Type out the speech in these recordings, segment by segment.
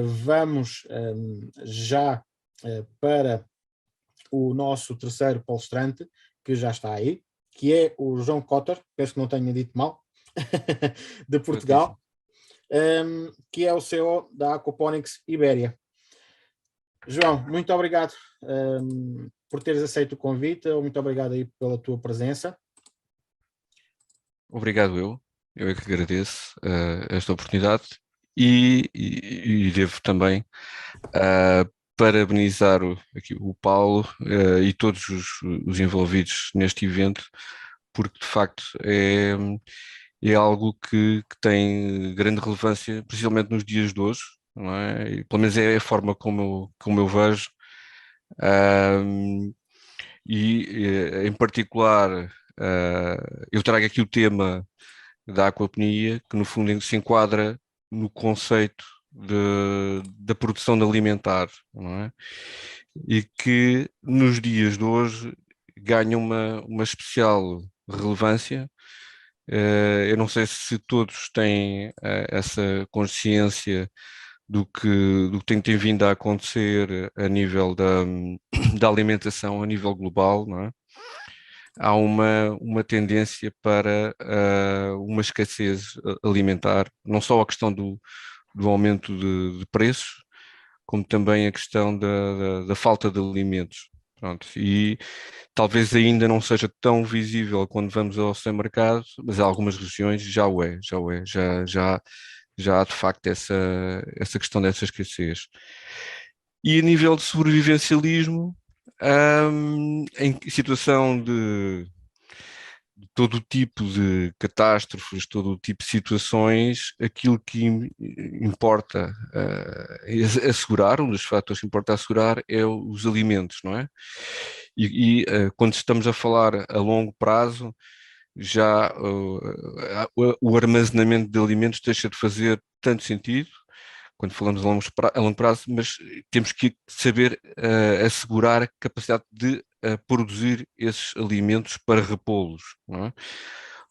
Vamos já para o nosso terceiro palestrante, que já está aí, que é o João Cotter, penso que não tenha dito mal, de Portugal, que é o CEO da Aquaponics Ibéria. João, muito obrigado por teres aceito o convite, muito obrigado aí pela tua presença. Obrigado eu é que agradeço esta oportunidade e devo também parabenizar aqui o Paulo e todos os envolvidos neste evento, porque de facto é algo que tem grande relevância, principalmente nos dias de hoje, não é? E, pelo menos é a forma como eu vejo. Em particular, eu trago aqui o tema da aquaponia, que no fundo se enquadra no conceito da produção de alimentar, não é? E que nos dias de hoje ganha uma especial relevância. Eu não sei se todos têm essa consciência do que tem vindo a acontecer a nível da alimentação a nível global, não é? Há uma tendência para uma escassez alimentar, não só a questão do aumento de preços, como também a questão da falta de alimentos. Pronto, e talvez ainda não seja tão visível quando vamos ao supermercado, mas em algumas regiões já o é, já há de facto essa questão dessa escassez. E a nível de sobrevivencialismo, em situação todo o tipo de catástrofes, todo o tipo de situações, aquilo que importa assegurar, um dos fatores que importa assegurar é os alimentos, não é? Quando estamos a falar a longo prazo, já o armazenamento de alimentos deixa de fazer tanto sentido, quando falamos a longo prazo, mas temos que saber assegurar a capacidade de produzir esses alimentos para repô-los, não é?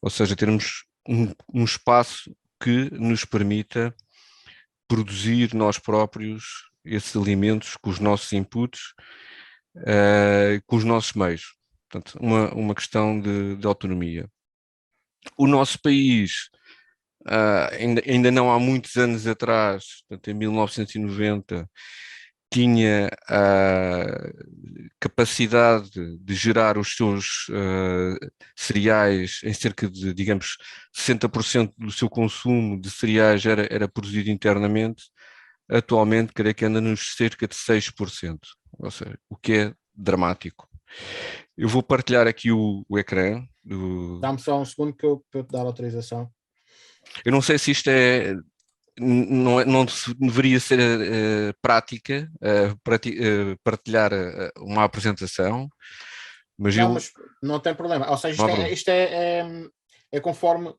Ou seja, termos um espaço que nos permita produzir nós próprios esses alimentos com os nossos inputs, com os nossos meios. Portanto, uma questão de autonomia. O nosso país, ainda não há muitos anos atrás, portanto, em 1990, tinha a capacidade de gerar os seus cereais em cerca de, digamos, 60% do seu consumo de cereais era produzido internamente. Atualmente, creio que anda nos cerca de 6%, ou seja, o que é dramático. Eu vou partilhar aqui o ecrã. Dá-me só um segundo para eu te dar a autorização. Eu não sei se isto não deveria ser prática partilhar uma apresentação, mas Mas não tem problema. Ou seja, é conforme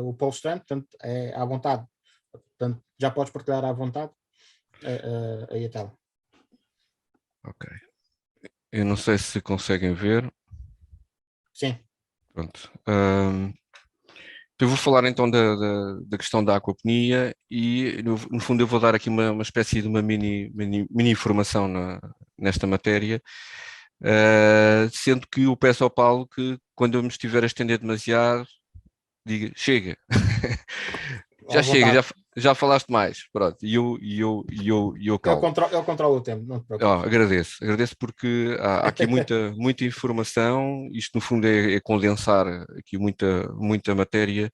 o palestrante, portanto, é à vontade. Portanto, já podes partilhar à vontade aí a tela. Ok. Eu não sei se conseguem ver. Sim. Pronto. Eu vou falar então da questão da aquaponia e, no fundo, eu vou dar aqui uma espécie de uma mini informação nesta matéria, sendo que eu peço ao Paulo que, quando eu me estiver a estender demasiado, diga, chega, já chega, já falaste mais, pronto, e eu calmo. Eu controlo o tempo, não te preocupes. Agradeço porque há aqui muita informação, isto no fundo é condensar aqui muita matéria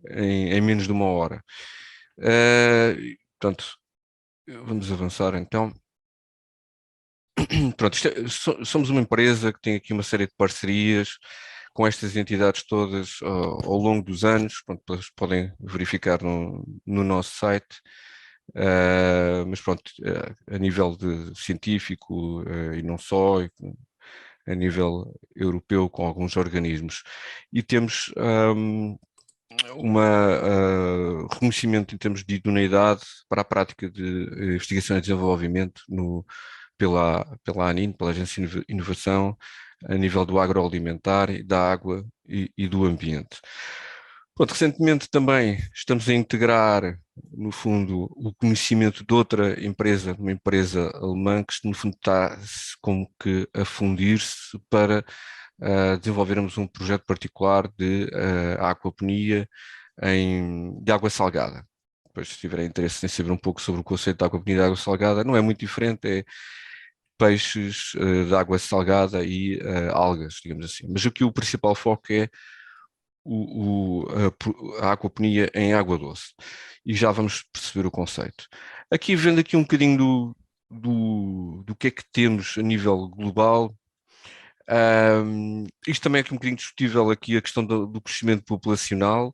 em menos de uma hora. Portanto, vamos avançar então. Pronto, somos uma empresa que tem aqui uma série de parcerias com estas entidades todas ao longo dos anos, pronto, podem verificar no nosso site. Mas pronto, a nível de científico e não só, a nível europeu com alguns organismos. E temos reconhecimento em termos de idoneidade para a prática de investigação e desenvolvimento pela ANIN, pela Agência de Inovação, a nível do agroalimentar, da água e do ambiente. Pronto, recentemente também estamos a integrar, no fundo, o conhecimento de outra empresa, uma empresa alemã, que no fundo está como que a fundir-se para desenvolvermos um projeto particular de aquaponia de água salgada. Depois, se tiverem interesse em saber um pouco sobre o conceito de aquaponia de água salgada, não é muito diferente, é peixes de água salgada e algas, digamos assim. Mas aqui o principal foco é a aquaponia em água doce. E já vamos perceber o conceito. Aqui, vendo aqui um bocadinho do que é que temos a nível global, isto também é aqui um bocadinho discutível aqui a questão do crescimento populacional.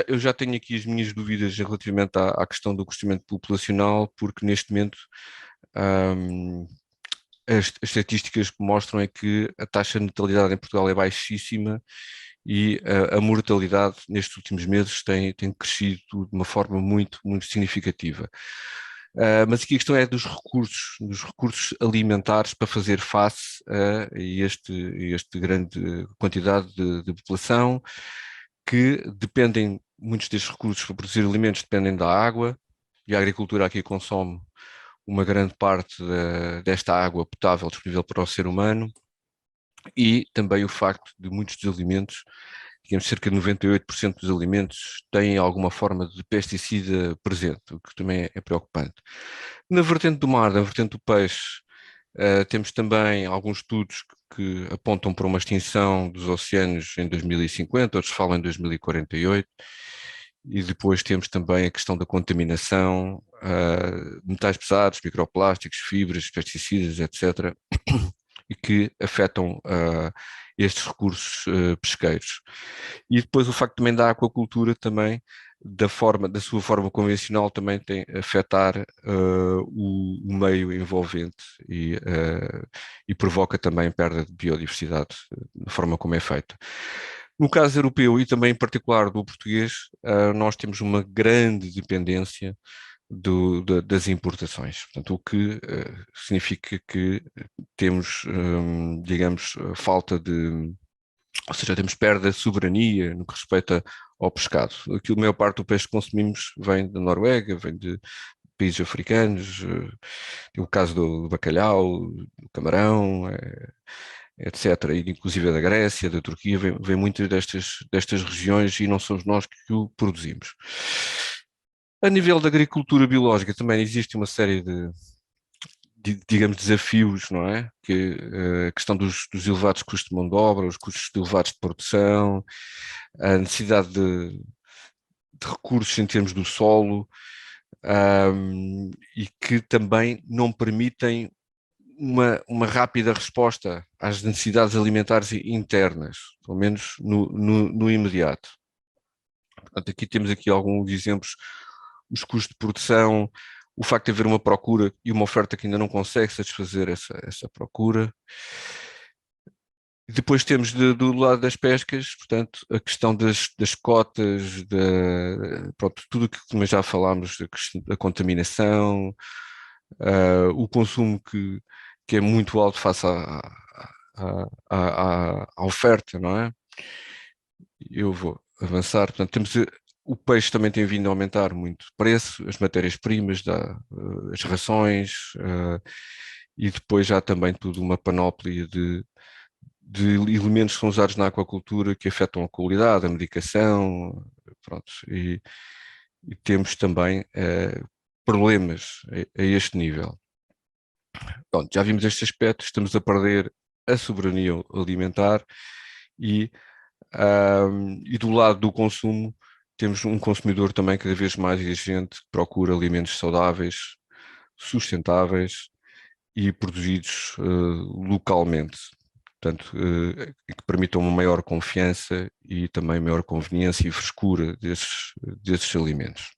Eu já tenho aqui as minhas dúvidas relativamente à questão do crescimento populacional, porque neste momento as estatísticas que mostram é que a taxa de natalidade em Portugal é baixíssima e a mortalidade nestes últimos meses tem crescido de uma forma muito, muito significativa. Mas aqui a questão é dos recursos alimentares para fazer face a este grande quantidade de população, que dependem, muitos destes recursos para produzir alimentos dependem da água, e a agricultura aqui consome uma grande parte desta água potável disponível para o ser humano, e também o facto de muitos dos alimentos, digamos, cerca de 98% dos alimentos têm alguma forma de pesticida presente, o que também é preocupante. Na vertente do mar, na vertente do peixe, temos também alguns estudos que apontam para uma extinção dos oceanos em 2050, outros falam em 2048, e depois temos também a questão da contaminação, metais pesados, microplásticos, fibras, pesticidas, etc., e que afetam estes recursos pesqueiros. E depois o facto também da aquacultura também, da sua forma convencional, também tem a afetar o meio envolvente e provoca também perda de biodiversidade da forma como é feita. No caso europeu e também em particular do português, nós temos uma grande dependência das importações. Portanto, o que significa que temos, digamos, falta de, ou seja, temos perda de soberania no que respeita ao pescado. Aquilo, a maior parte do peixe que consumimos vem da Noruega, vem de países africanos, o caso do bacalhau, do camarão, etc. E inclusive da Grécia, da Turquia, vem muito destas regiões e não somos nós que o produzimos. A nível da agricultura biológica também existe uma série digamos, desafios, não é? Que a questão dos elevados custos de mão de obra, os custos elevados de produção, a necessidade de recursos em termos do solo, e que também não permitem uma rápida resposta às necessidades alimentares internas, pelo menos no imediato. Portanto, aqui temos alguns exemplos: os custos de produção, o facto de haver uma procura e uma oferta que ainda não consegue satisfazer essa procura. Depois temos do lado das pescas, portanto, a questão das cotas, pronto, tudo o que também já falámos, da contaminação, o consumo que é muito alto face à oferta, não é? Eu vou avançar. Portanto, temos o peixe também tem vindo a aumentar muito de preço, as matérias-primas, as rações, e depois já também tudo uma panóplia de elementos que são usados na aquacultura que afetam a qualidade, a medicação, pronto, e temos também problemas a este nível. Pronto, já vimos este aspecto, estamos a perder a soberania alimentar e do lado do consumo temos um consumidor também cada vez mais exigente, que procura alimentos saudáveis, sustentáveis e produzidos localmente. Portanto, que permitam uma maior confiança e também maior conveniência e frescura desses alimentos.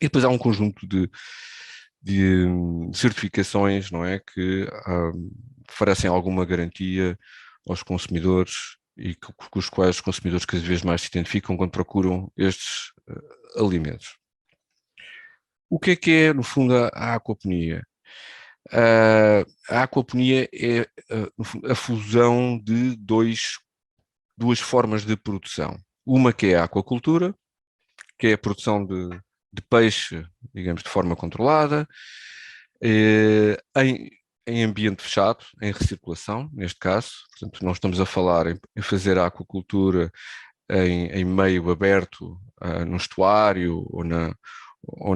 E depois há um conjunto de certificações, não é, que oferecem alguma garantia aos consumidores e com os quais os consumidores cada vez mais se identificam quando procuram estes alimentos. O que é, no fundo, a aquaponia? A aquaponia é, no fundo, a fusão de dois duas formas de produção. Uma que é a aquacultura, que é a produção de peixe, digamos, de forma controlada, em ambiente fechado, em recirculação, neste caso. Portanto, não estamos a falar em fazer a aquacultura em meio aberto, no estuário ou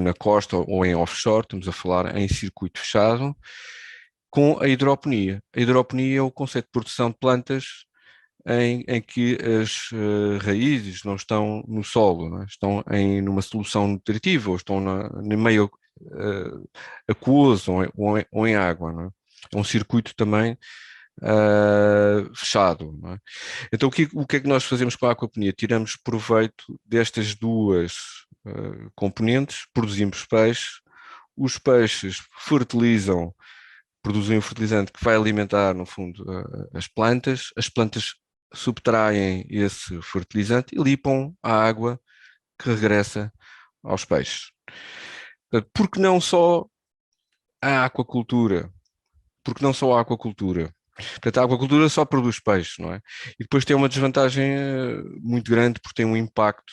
na costa ou em offshore, estamos a falar em circuito fechado, com a hidroponia. A hidroponia é o conceito de produção de plantas em que as raízes não estão no solo, não é? Estão numa solução nutritiva, ou estão no meio aquoso ou em água, não é? É um circuito também fechado, não é? Então o que é que nós fazemos com a aquaponia? Tiramos proveito destas duas componentes, produzimos peixe, os peixes fertilizam, produzem um fertilizante que vai alimentar, no fundo, as plantas subtraem esse fertilizante e limpam a água que regressa aos peixes. Porque não só a aquacultura? Porque não só a aquacultura? Portanto, a aquacultura só produz peixe, não é? E depois tem uma desvantagem muito grande porque tem um impacto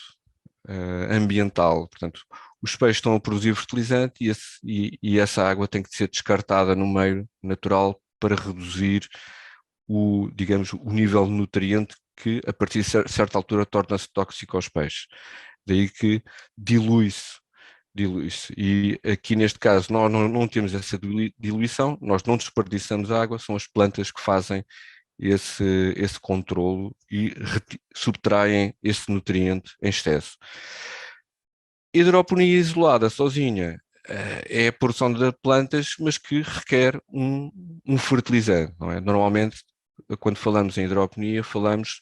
ambiental. Portanto, os peixes estão a produzir fertilizante e essa água tem que ser descartada no meio natural para reduzir digamos, o nível de nutriente que, a partir de certa altura, torna-se tóxico aos peixes. Daí que dilui-se. E aqui, neste caso, nós não temos essa diluição, nós não desperdiçamos água, são as plantas que fazem esse controlo e subtraem esse nutriente em excesso. Hidroponia isolada, sozinha, é a produção de plantas, mas que requer um fertilizante, não é? Normalmente, quando falamos em hidroponia, falamos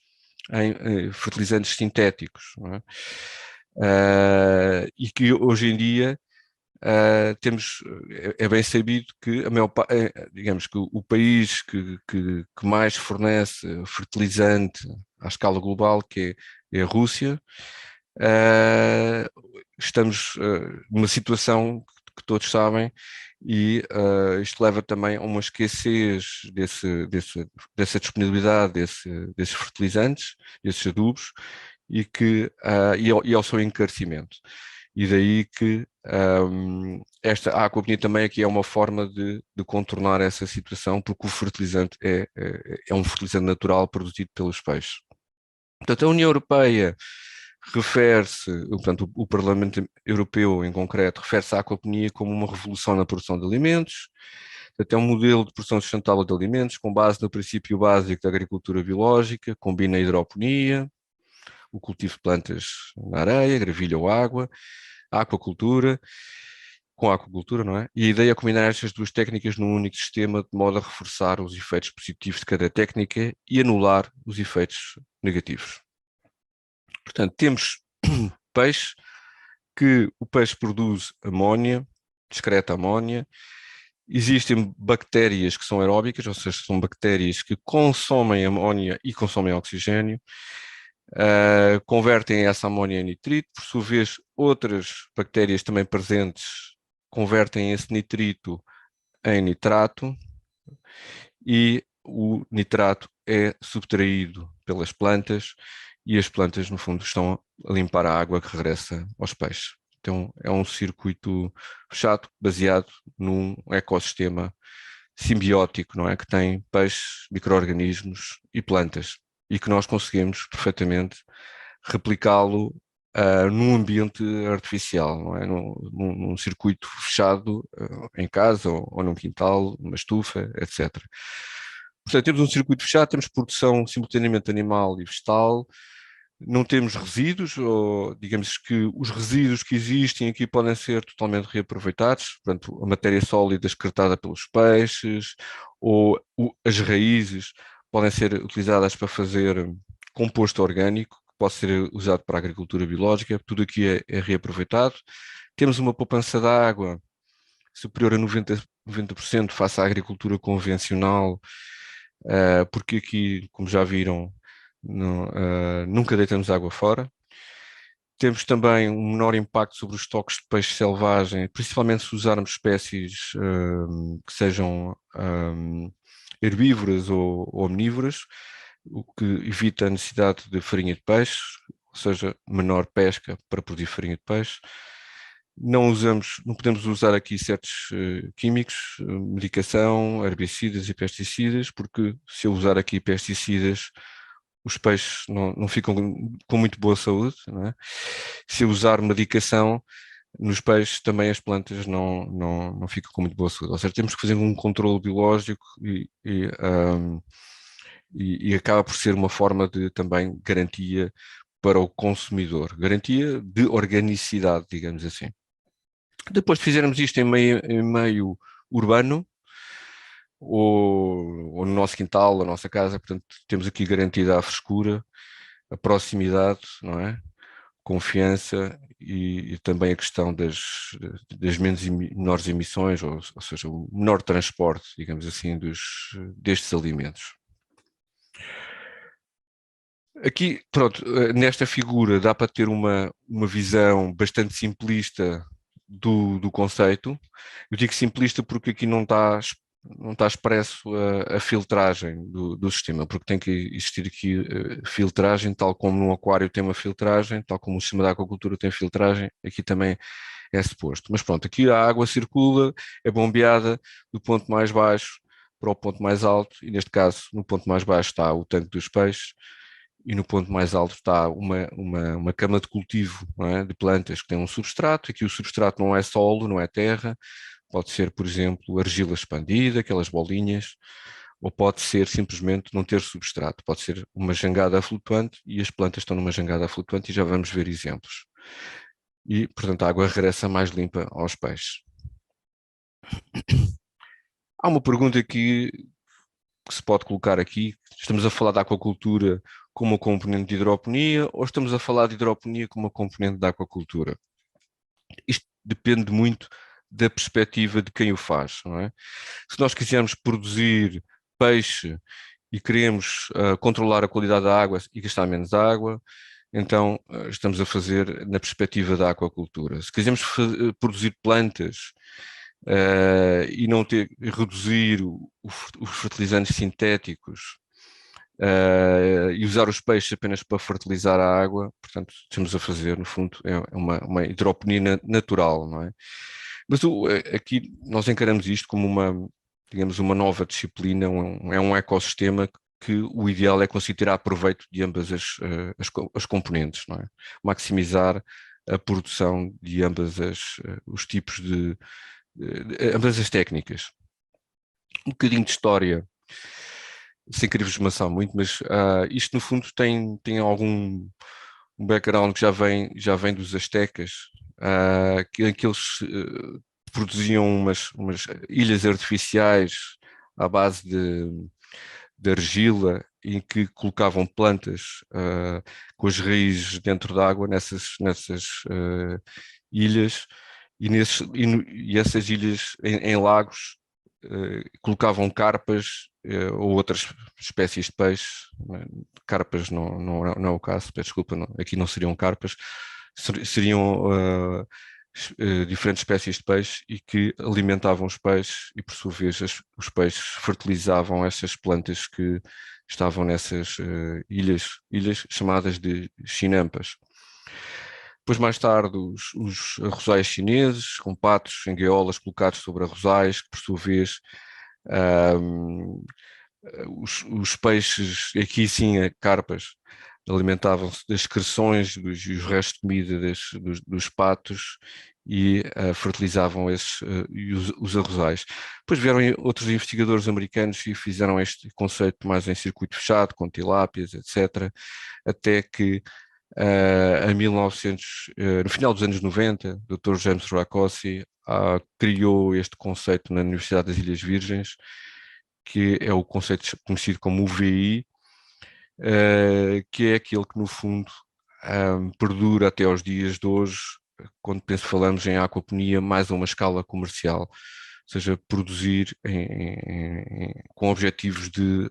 em fertilizantes sintéticos, não é? E que hoje em dia é bem sabido que digamos que o país que mais fornece fertilizante à escala global, que é a Rússia. Estamos numa situação que todos sabem e isto leva também a uma escassez dessa disponibilidade desses fertilizantes, desses adubos e ao seu encarecimento. E daí que a aquaponia também aqui é uma forma de contornar essa situação, porque o fertilizante é um fertilizante natural produzido pelos peixes. Portanto, a União Europeia refere-se, portanto, o Parlamento Europeu em concreto, refere-se à aquaponia como uma revolução na produção de alimentos. Portanto, é um modelo de produção sustentável de alimentos com base no princípio básico da agricultura biológica, combina a hidroponia, o cultivo de plantas na areia, gravilha ou água, a aquacultura, com a aquacultura, não é? E a ideia é combinar estas duas técnicas num único sistema de modo a reforçar os efeitos positivos de cada técnica e anular os efeitos negativos. Portanto, temos peixe, que o peixe produz amónia, excreta amónia. Existem bactérias que são aeróbicas, ou seja, são bactérias que consomem amónia e consomem oxigênio, convertem essa amónia em nitrito. Por sua vez, outras bactérias também presentes convertem esse nitrito em nitrato e o nitrato é subtraído pelas plantas e as plantas, no fundo, estão a limpar a água que regressa aos peixes. Então, é um circuito fechado, baseado num ecossistema simbiótico, não é? Que tem peixes, micro-organismos e plantas, e que nós conseguimos perfeitamente replicá-lo num ambiente artificial, não é? Num circuito fechado em casa ou num quintal, numa estufa, etc. Portanto, temos um circuito fechado, temos produção simultaneamente animal e vegetal, não temos resíduos, ou digamos que os resíduos que existem aqui podem ser totalmente reaproveitados, portanto, a matéria sólida excretada pelos peixes, ou as raízes podem ser utilizadas para fazer composto orgânico, que pode ser usado para a agricultura biológica, tudo aqui é reaproveitado. Temos uma poupança de água superior a 90% face à agricultura convencional, porque aqui, como já viram, nunca deitamos água fora. Temos também um menor impacto sobre os estoques de peixe selvagem, principalmente se usarmos espécies que sejam herbívoras ou omnívoras. o que evita a necessidade de farinha de peixe, ou seja, menor pesca para produzir farinha de peixe. Não podemos usar aqui certos químicos, medicação, herbicidas e pesticidas, porque se eu usar aqui pesticidas, os peixes não ficam com muito boa saúde, não é? Se eu usar medicação nos peixes, também as plantas não ficam com muito boa saúde. Ou seja, temos que fazer um controle biológico e acaba por ser uma forma de também garantia para o consumidor, garantia de organicidade, digamos assim. Depois de fizermos isto em meio urbano, ou no nosso quintal, na nossa casa, portanto, temos aqui garantida a frescura, a proximidade, não é? Confiança e também a questão das menores emissões, ou seja, o menor transporte, digamos assim, destes alimentos. Aqui, pronto, nesta figura dá para ter uma visão bastante simplista do conceito. Eu digo simplista porque aqui não está expresso a filtragem do sistema, porque tem que existir aqui filtragem, tal como no aquário tem uma filtragem, tal como o sistema da aquacultura tem filtragem, aqui também é suposto. Mas pronto, aqui a água circula, é bombeada do ponto mais baixo para o ponto mais alto, e neste caso, no ponto mais baixo está o tanque dos peixes, e no ponto mais alto está uma cama de cultivo, não é? De plantas que tem um substrato. Aqui o substrato não é solo, não é terra, pode ser, por exemplo, argila expandida, aquelas bolinhas, ou pode ser simplesmente não ter substrato, pode ser uma jangada flutuante, e as plantas estão numa jangada flutuante, e já vamos ver exemplos. E, portanto, a água regressa mais limpa aos peixes. Há uma pergunta aqui que se pode colocar aqui: estamos a falar da aquacultura como uma componente de hidroponia, ou estamos a falar de hidroponia como uma componente da aquacultura? Isto depende muito da perspectiva de quem o faz, não é? Se nós quisermos produzir peixe e queremos controlar a qualidade da água e gastar menos água, então estamos a fazer na perspectiva da aquacultura. Se quisermos produzir plantas e não reduzir os fertilizantes sintéticos e usar os peixes apenas para fertilizar a água, portanto, estamos a fazer, no fundo, é uma hidroponia natural, não é? Mas aqui nós encaramos isto como digamos, uma nova disciplina, é um ecossistema que o ideal é conseguir tirar proveito de ambas as componentes, não é? Maximizar a produção de ambas os tipos de ambas as técnicas. Um bocadinho de história, sem querer vos maçar muito, mas isto no fundo tem algum background que já vem dos astecas, que eles produziam umas ilhas artificiais à base de argila, em que colocavam plantas com as raízes dentro da água nessas ilhas, e essas ilhas em lagos colocavam carpas ou outras espécies de peixe. Carpas não é o caso, peço desculpa, aqui não seriam carpas, seriam diferentes espécies de peixe, e que alimentavam os peixes, e por sua vez os peixes fertilizavam essas plantas que estavam nessas ilhas chamadas de chinampas. Depois, mais tarde, os arrozais chineses, com patos em gaiolas colocados sobre arrozais, que por sua vez os peixes, aqui sim, carpas, alimentavam-se das excreções e os restos de comida dos patos, e fertilizavam os arrozais. Depois vieram outros investigadores americanos e fizeram este conceito mais em circuito fechado, com tilápias, etc., até que no final dos anos 90, o Dr. James Rakossi criou este conceito na Universidade das Ilhas Virgens, que é o conceito conhecido como UVI, que é aquele que no fundo perdura até aos dias de hoje, quando falamos em aquaponia mais a uma escala comercial, ou seja, produzir com objetivos de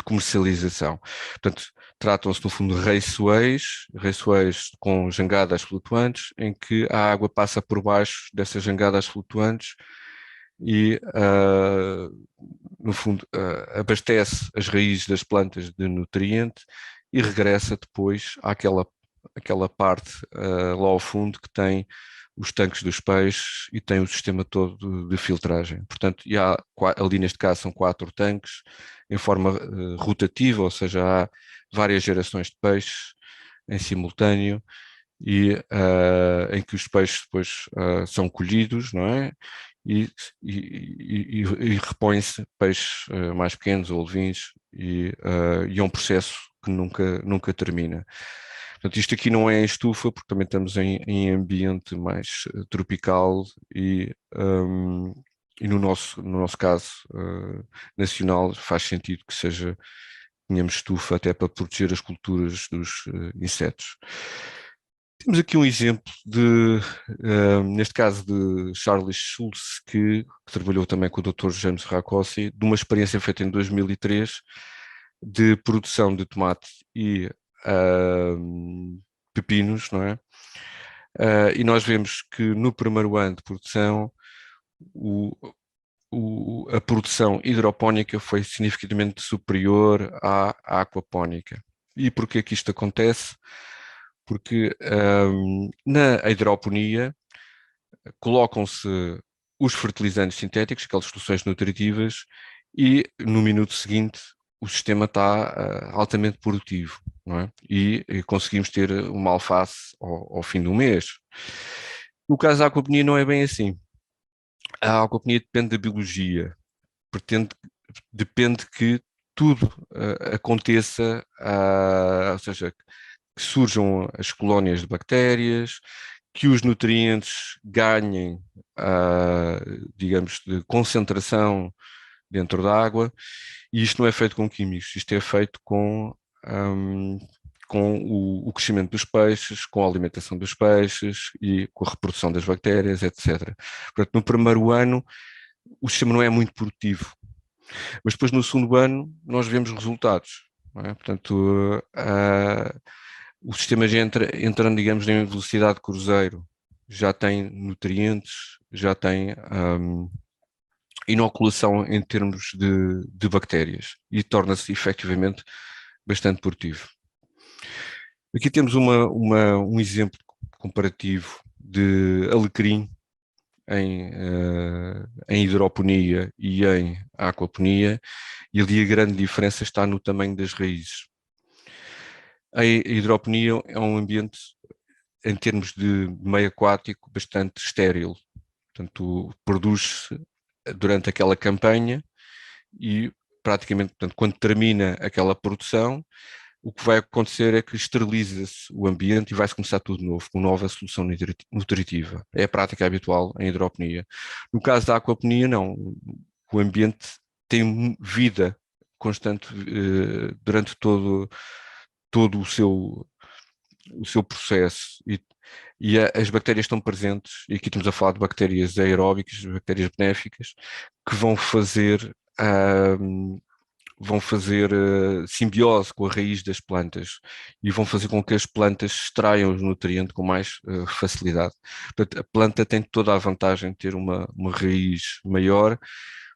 comercialização. Portanto, tratam-se no fundo de raceways com jangadas flutuantes, em que a água passa por baixo dessas jangadas flutuantes e, no fundo, abastece as raízes das plantas de nutriente e regressa depois àquela parte lá ao fundo que tem os tanques dos peixes e tem o sistema todo de filtragem. Portanto, e há, ali neste caso são 4 tanques em forma rotativa, ou seja, há várias gerações de peixes em simultâneo e em que os peixes depois são colhidos, não é? E repõem-se peixes mais pequenos ou alevins e é um processo que nunca termina. Portanto, isto aqui não é em estufa, porque também estamos em ambiente mais tropical e no nosso caso nacional faz sentido que tenhamos estufa até para proteger as culturas dos insetos. Temos aqui um exemplo neste caso, de Charles Schulz, que trabalhou também com o Dr. James Racossi, de uma experiência feita em 2003 de produção de tomate e pepinos, não é? E nós vemos que no primeiro ano de produção a produção hidropónica foi significativamente superior à aquapónica. E porquê que isto acontece? Porque na hidroponia colocam-se os fertilizantes sintéticos, aquelas soluções nutritivas, e no minuto seguinte o sistema está altamente produtivo, não é? E conseguimos ter uma alface ao fim do mês. No caso da aquaponia não é bem assim. A aquaponia depende da biologia, depende que tudo aconteça, ou seja, que surjam as colónias de bactérias, que os nutrientes ganhem, digamos, de concentração dentro da água, e isto não é feito com químicos, isto é feito com o crescimento dos peixes, com a alimentação dos peixes e com a reprodução das bactérias, etc. Portanto, no primeiro ano, o sistema não é muito produtivo, mas depois no segundo ano nós vemos resultados, não é? Portanto, o sistema já entrando, digamos, em velocidade de cruzeiro, já tem nutrientes, já tem inoculação em termos de bactérias e torna-se efetivamente bastante produtivo. Aqui temos um exemplo comparativo de alecrim em hidroponia e em aquaponia, e ali a grande diferença está no tamanho das raízes. A hidroponia é um ambiente, em termos de meio aquático, bastante estéril. Portanto, produz-se durante aquela campanha e praticamente, portanto, quando termina aquela produção, o que vai acontecer é que esteriliza-se o ambiente e vai-se começar tudo de novo, com nova solução nutritiva. É a prática habitual em hidroponia. No caso da aquaponia, não. O ambiente tem vida constante durante todo o seu processo e as bactérias estão presentes, e aqui estamos a falar de bactérias aeróbicas, bactérias benéficas, que vão fazer simbiose com a raiz das plantas e vão fazer com que as plantas extraiam os nutrientes com mais facilidade. Portanto, a planta tem toda a vantagem de ter uma raiz maior,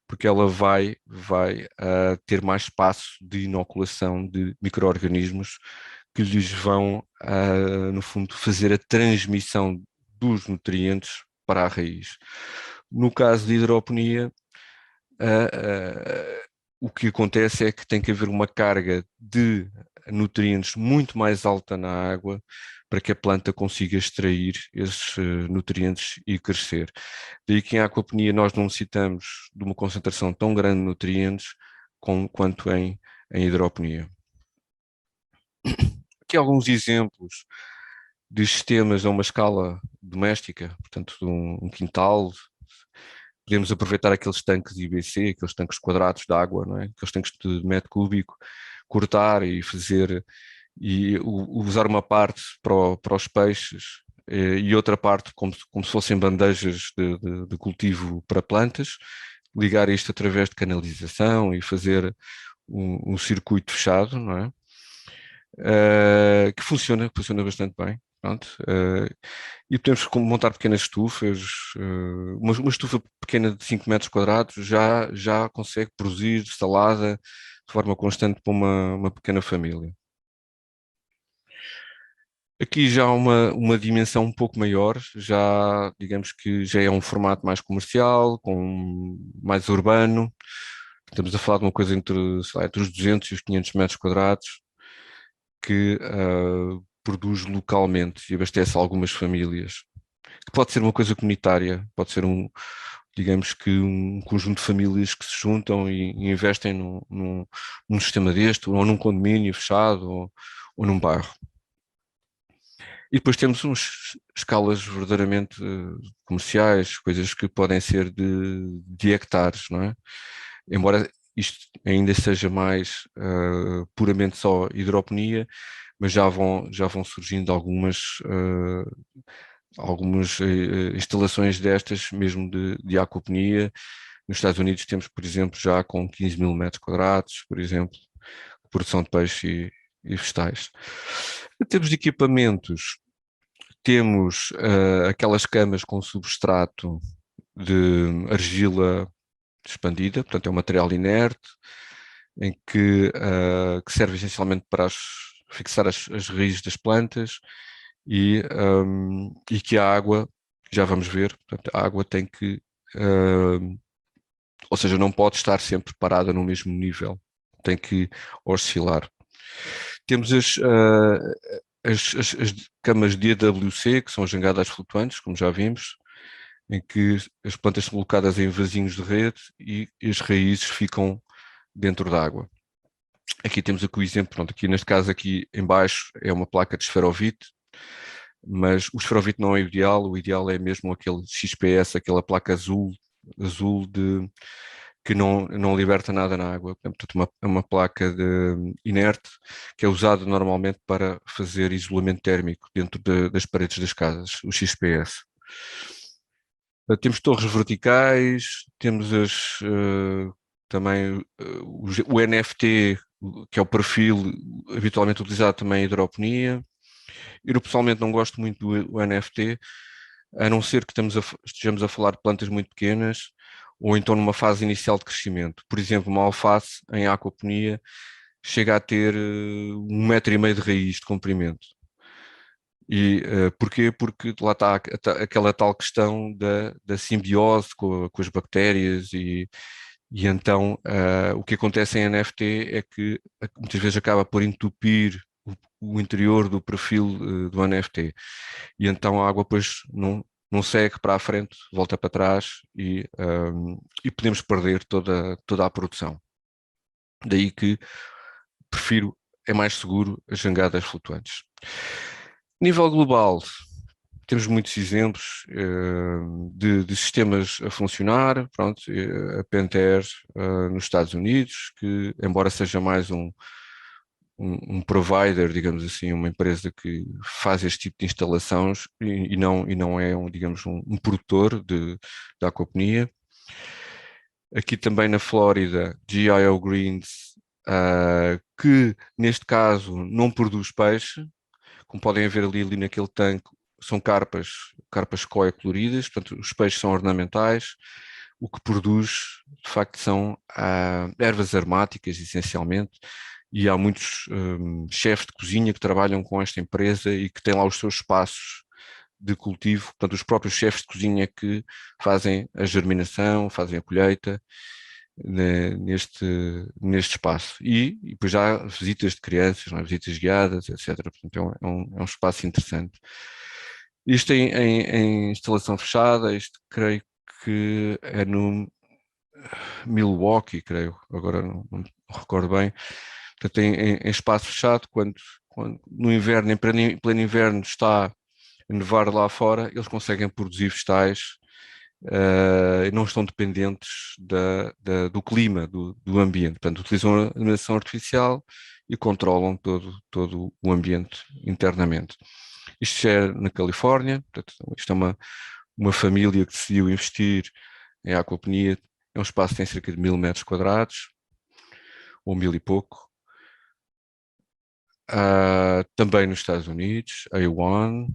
porque ela vai ter mais espaço de inoculação de micro-organismos que lhes vão, no fundo, fazer a transmissão dos nutrientes para a raiz. No caso de hidroponia, o que acontece é que tem que haver uma carga de nutrientes muito mais alta na água para que a planta consiga extrair esses nutrientes e crescer. Daí que em aquaponia nós não necessitamos de uma concentração tão grande de nutrientes quanto em hidroponia. Aqui alguns exemplos de sistemas a uma escala doméstica, portanto, um quintal. Podemos aproveitar aqueles tanques IBC, aqueles tanques quadrados de água, não é? Aqueles tanques de metro cúbico, cortar e fazer, e usar uma parte para os peixes e outra parte como se fossem bandejas de cultivo para plantas, ligar isto através de canalização e fazer um circuito fechado, não é? Que funciona bastante bem. Pronto, e podemos montar pequenas estufas, uma estufa pequena de 5 metros quadrados já consegue produzir salada de forma constante para uma pequena família. Aqui já há uma dimensão um pouco maior, já digamos que já é um formato mais comercial, mais urbano. Estamos a falar de uma coisa entre, sei lá, entre os 200 e os 500 metros quadrados, que produz localmente e abastece algumas famílias. Que pode ser uma coisa comunitária, pode ser digamos que um conjunto de famílias que se juntam e investem num sistema deste, ou num condomínio fechado, ou num bairro. E depois temos escalas verdadeiramente comerciais, coisas que podem ser de hectares, não é? Embora isto ainda seja mais puramente só hidroponia, mas já vão surgindo algumas instalações destas, mesmo de aquaponia. Nos Estados Unidos temos, por exemplo, já com 15 mil metros quadrados, por exemplo, produção de peixe e vegetais. Em termos de equipamentos, temos aquelas camas com substrato de argila expandida, portanto é um material inerte, em que serve essencialmente para fixar as raízes das plantas e que a água, já vamos ver, portanto, a água tem que, ou seja, não pode estar sempre parada no mesmo nível, tem que oscilar. Temos as camas de EWC, que são as jangadas flutuantes, como já vimos, em que as plantas são colocadas em vasinhos de rede e as raízes ficam dentro da água. Aqui temos aqui o exemplo, pronto, aqui neste caso aqui em baixo é uma placa de esferovite, mas o esferovite não é o ideal é mesmo aquele XPS, aquela placa azul que não liberta nada na água, portanto uma placa inerte que é usada normalmente para fazer isolamento térmico dentro das paredes das casas, o XPS. Temos torres verticais, temos também o NFT, que é o perfil habitualmente utilizado também em hidroponia. Eu pessoalmente não gosto muito do NFT, a não ser que estejamos a falar de plantas muito pequenas ou então numa fase inicial de crescimento. Por exemplo, uma alface em aquaponia chega a ter 1,5 metro de raiz de comprimento. E porquê? Porque lá está aquela tal questão da simbiose com as bactérias e então o que acontece em NFT é que muitas vezes acaba por entupir o interior do perfil do NFT e então a água depois não segue para a frente, volta para trás e podemos perder toda a produção. Daí que prefiro, é mais seguro as jangadas flutuantes. Nível global, temos muitos exemplos de sistemas a funcionar. Pronto, a Pentair nos Estados Unidos, que embora seja mais um provider, digamos assim, uma empresa que faz este tipo de instalações e não é, digamos, um produtor de aquaponia. Aqui também na Flórida, GIO Greens, que neste caso não produz peixe, como podem ver ali naquele tanque, são carpas koi coloridas, portanto os peixes são ornamentais, o que produz de facto são ervas aromáticas essencialmente, e há muitos chefes de cozinha que trabalham com esta empresa e que têm lá os seus espaços de cultivo, portanto os próprios chefes de cozinha que fazem a germinação, fazem a colheita neste espaço. E depois já há visitas de crianças, não é? Visitas guiadas, etc. Portanto, é um espaço interessante. Isto em instalação fechada, isto creio que é no Milwaukee, creio, agora não recordo bem. Portanto, em espaço fechado, quando no inverno, em pleno inverno, está a nevar lá fora, eles conseguem produzir vegetais e não estão dependentes do clima, do ambiente. Portanto, utilizam a iluminação artificial e controlam todo o ambiente internamente. Isto é na Califórnia, portanto, isto é uma família que decidiu investir em aquaponia. É um espaço que tem cerca de 1.000 metros quadrados, ou 1.000 e pouco. também nos Estados Unidos, A1,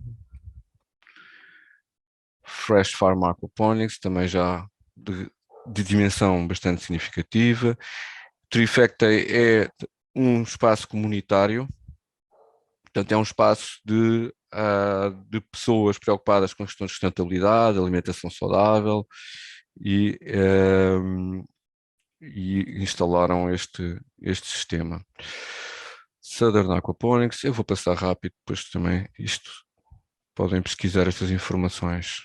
Fresh Farm Aquaponics, também já de dimensão bastante significativa. Trifecta é um espaço comunitário, portanto é um espaço de pessoas preocupadas com questões de sustentabilidade, alimentação saudável e instalaram este sistema. Southern Aquaponics, eu vou passar rápido, depois também isto, podem pesquisar estas informações.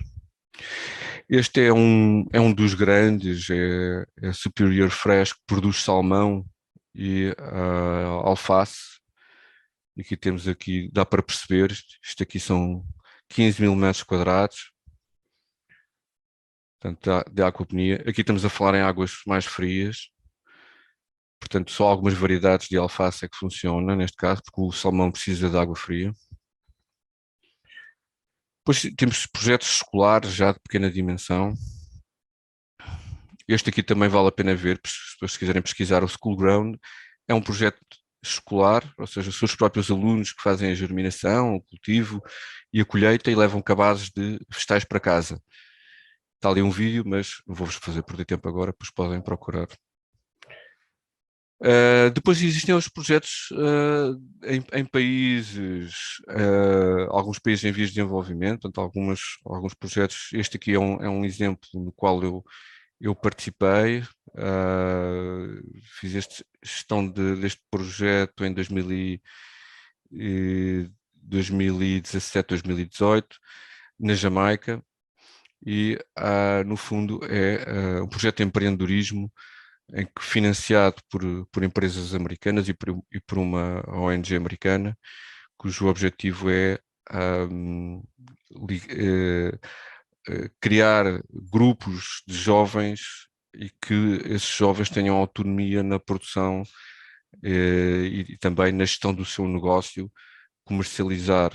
Este é um dos grandes, é Superior Fresh, que produz salmão e alface. E aqui temos aqui, dá para perceber, isto aqui são 15 mil metros quadrados, portanto, de aquaponia. Aqui estamos a falar em águas mais frias, portanto, só algumas variedades de alface é que funcionam neste caso, porque o salmão precisa de água fria. Depois temos projetos escolares já de pequena dimensão. Este aqui também vale a pena ver, se quiserem pesquisar, o School Ground é um projeto escolar, ou seja, são os próprios alunos que fazem a germinação, o cultivo e a colheita e levam cabazes de vegetais para casa. Está ali um vídeo, mas não vou-vos fazer perder tempo agora, pois podem procurar. Depois existem os projetos em países, alguns países em vias de desenvolvimento, portanto, alguns projetos. Este aqui é um exemplo no qual eu participei, fiz gestão deste projeto em 2017, 2018, na Jamaica, e no fundo é um projeto de empreendedorismo em que, financiado por empresas americanas e por uma ONG americana, cujo objetivo é criar grupos de jovens e que esses jovens tenham autonomia na produção e também na gestão do seu negócio, comercializar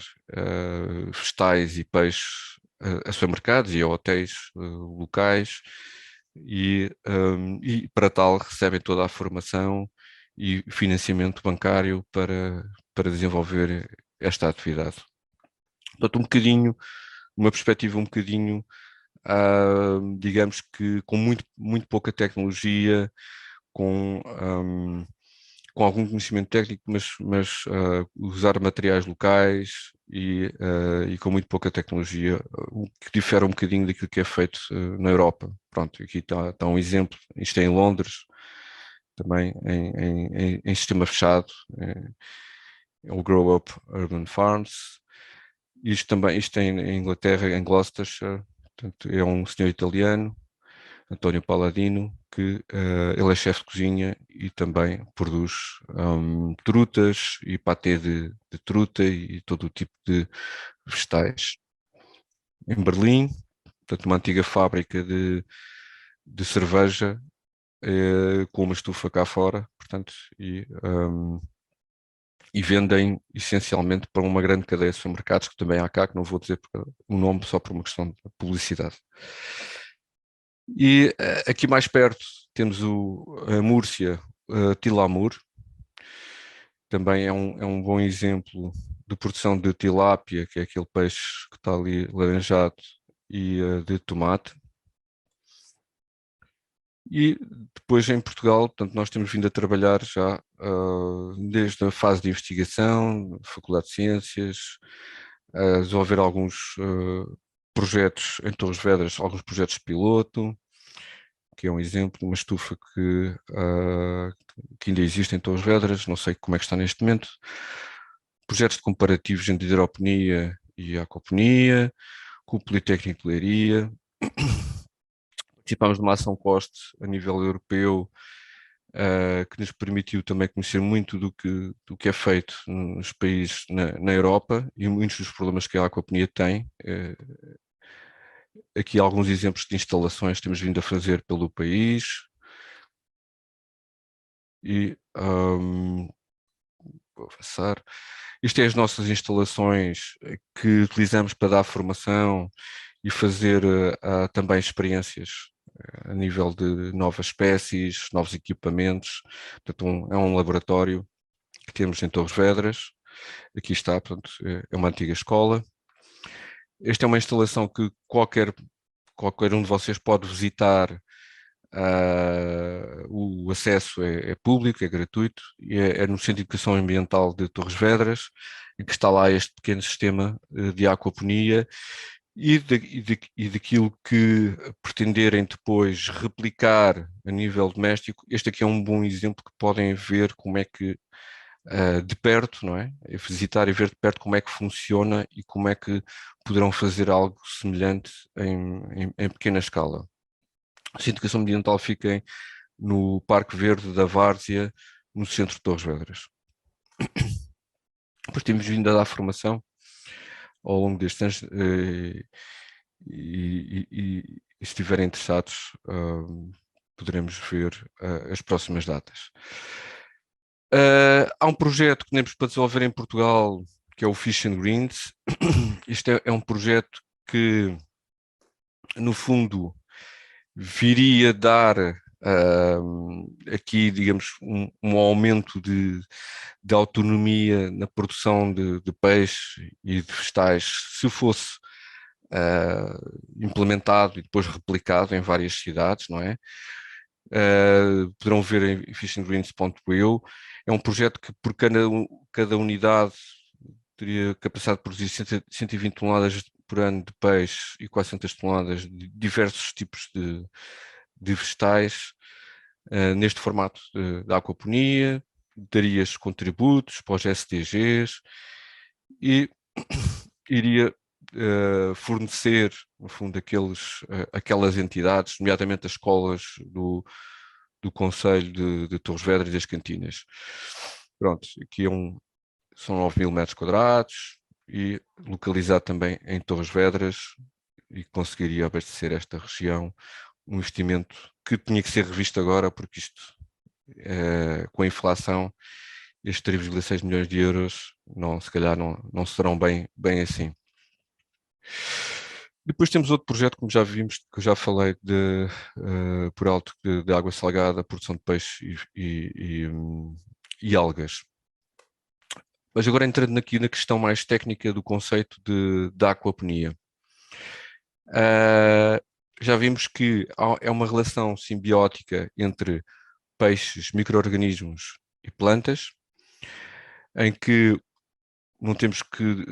vegetais e peixes a supermercados e a hotéis locais e para tal recebem toda a formação e financiamento bancário para desenvolver esta atividade. Portanto, uma perspectiva um bocadinho, digamos que com muito pouca tecnologia, com algum conhecimento técnico, mas usar materiais locais e com muito pouca tecnologia, o que difere um bocadinho daquilo que é feito na Europa. Pronto, aqui está um exemplo, isto é em Londres, também em sistema fechado, é o Grow Up Urban Farms. Isto em Inglaterra, em Gloucestershire, portanto, é um senhor italiano, António Palladino, que ele é chefe de cozinha e também produz trutas e patê de truta e todo o tipo de vegetais. Em Berlim, portanto, uma antiga fábrica de cerveja com uma estufa cá fora, portanto, e vendem essencialmente para uma grande cadeia de supermercados que também há cá, que não vou dizer o nome só por uma questão de publicidade. E aqui mais perto temos a Múrcia, Tilamur, também é um bom exemplo de produção de tilápia, que é aquele peixe que está ali laranjado, e de tomate. E depois em Portugal, portanto, nós temos vindo a trabalhar já desde a fase de investigação, Faculdade de Ciências, a desenvolver alguns projetos em Torres Vedras, alguns projetos piloto, que é um exemplo de uma estufa que ainda existe em Torres Vedras, não sei como é que está neste momento. Projetos de comparativos entre hidroponia e aquaponia, com o Politécnico de Leiria. Participámos de uma ação COSTE a nível europeu, que nos permitiu também conhecer muito do que é feito nos países na Europa e muitos dos problemas que a aquaponia tem. Aqui alguns exemplos de instalações que temos vindo a fazer pelo país. E vou avançar. Isto é as nossas instalações que utilizamos para dar formação e fazer também experiências a nível de novas espécies, novos equipamentos. Portanto, é um laboratório que temos em Torres Vedras. Aqui está, portanto, é uma antiga escola. Esta é uma instalação que qualquer um de vocês pode visitar. O acesso é público, é gratuito, e é no Centro de Educação Ambiental de Torres Vedras, em que está lá este pequeno sistema de aquaponia e daquilo que pretenderem depois replicar a nível doméstico. Este aqui é um bom exemplo que podem ver como é que de perto, não é? Visitar e ver de perto como é que funciona e como é que poderão fazer algo semelhante em pequena escala. A Centro de Educação Ambiental fica no Parque Verde da Várzea, no centro de Torres Vedras. Depois temos vindo a dar formação ao longo destes anos e se estiverem interessados, poderemos ver as próximas datas. Há um projeto que temos para desenvolver em Portugal, que é o Fish and Greens. Este é um projeto que, no fundo, viria dar aqui, digamos, um aumento de autonomia na produção de peixe e de vegetais, se fosse implementado e depois replicado em várias cidades, não é? Poderão ver em fishandgreens.eu. É um projeto que por cada unidade teria capacidade de produzir 120 toneladas por ano de peixe e 400 toneladas de diversos tipos de vegetais, neste formato de aquaponia, daria contributos para os SDGs e iria fornecer, no fundo, aquelas entidades, nomeadamente as escolas do Concelho de Torres Vedras e das Cantinas. Pronto, aqui são 9.000 metros quadrados e localizado também em Torres Vedras, e conseguiria abastecer esta região. Um investimento que tinha que ser revisto agora, porque isto, com a inflação, estes 3,6 milhões de euros se calhar não serão bem assim. Depois temos outro projeto, como já vimos, que eu já falei por alto, de água salgada, produção de peixe e algas. Mas agora entrando aqui na questão mais técnica do conceito de aquaponia. Já vimos que é uma relação simbiótica entre peixes, micro-organismos e plantas, em que não temos que,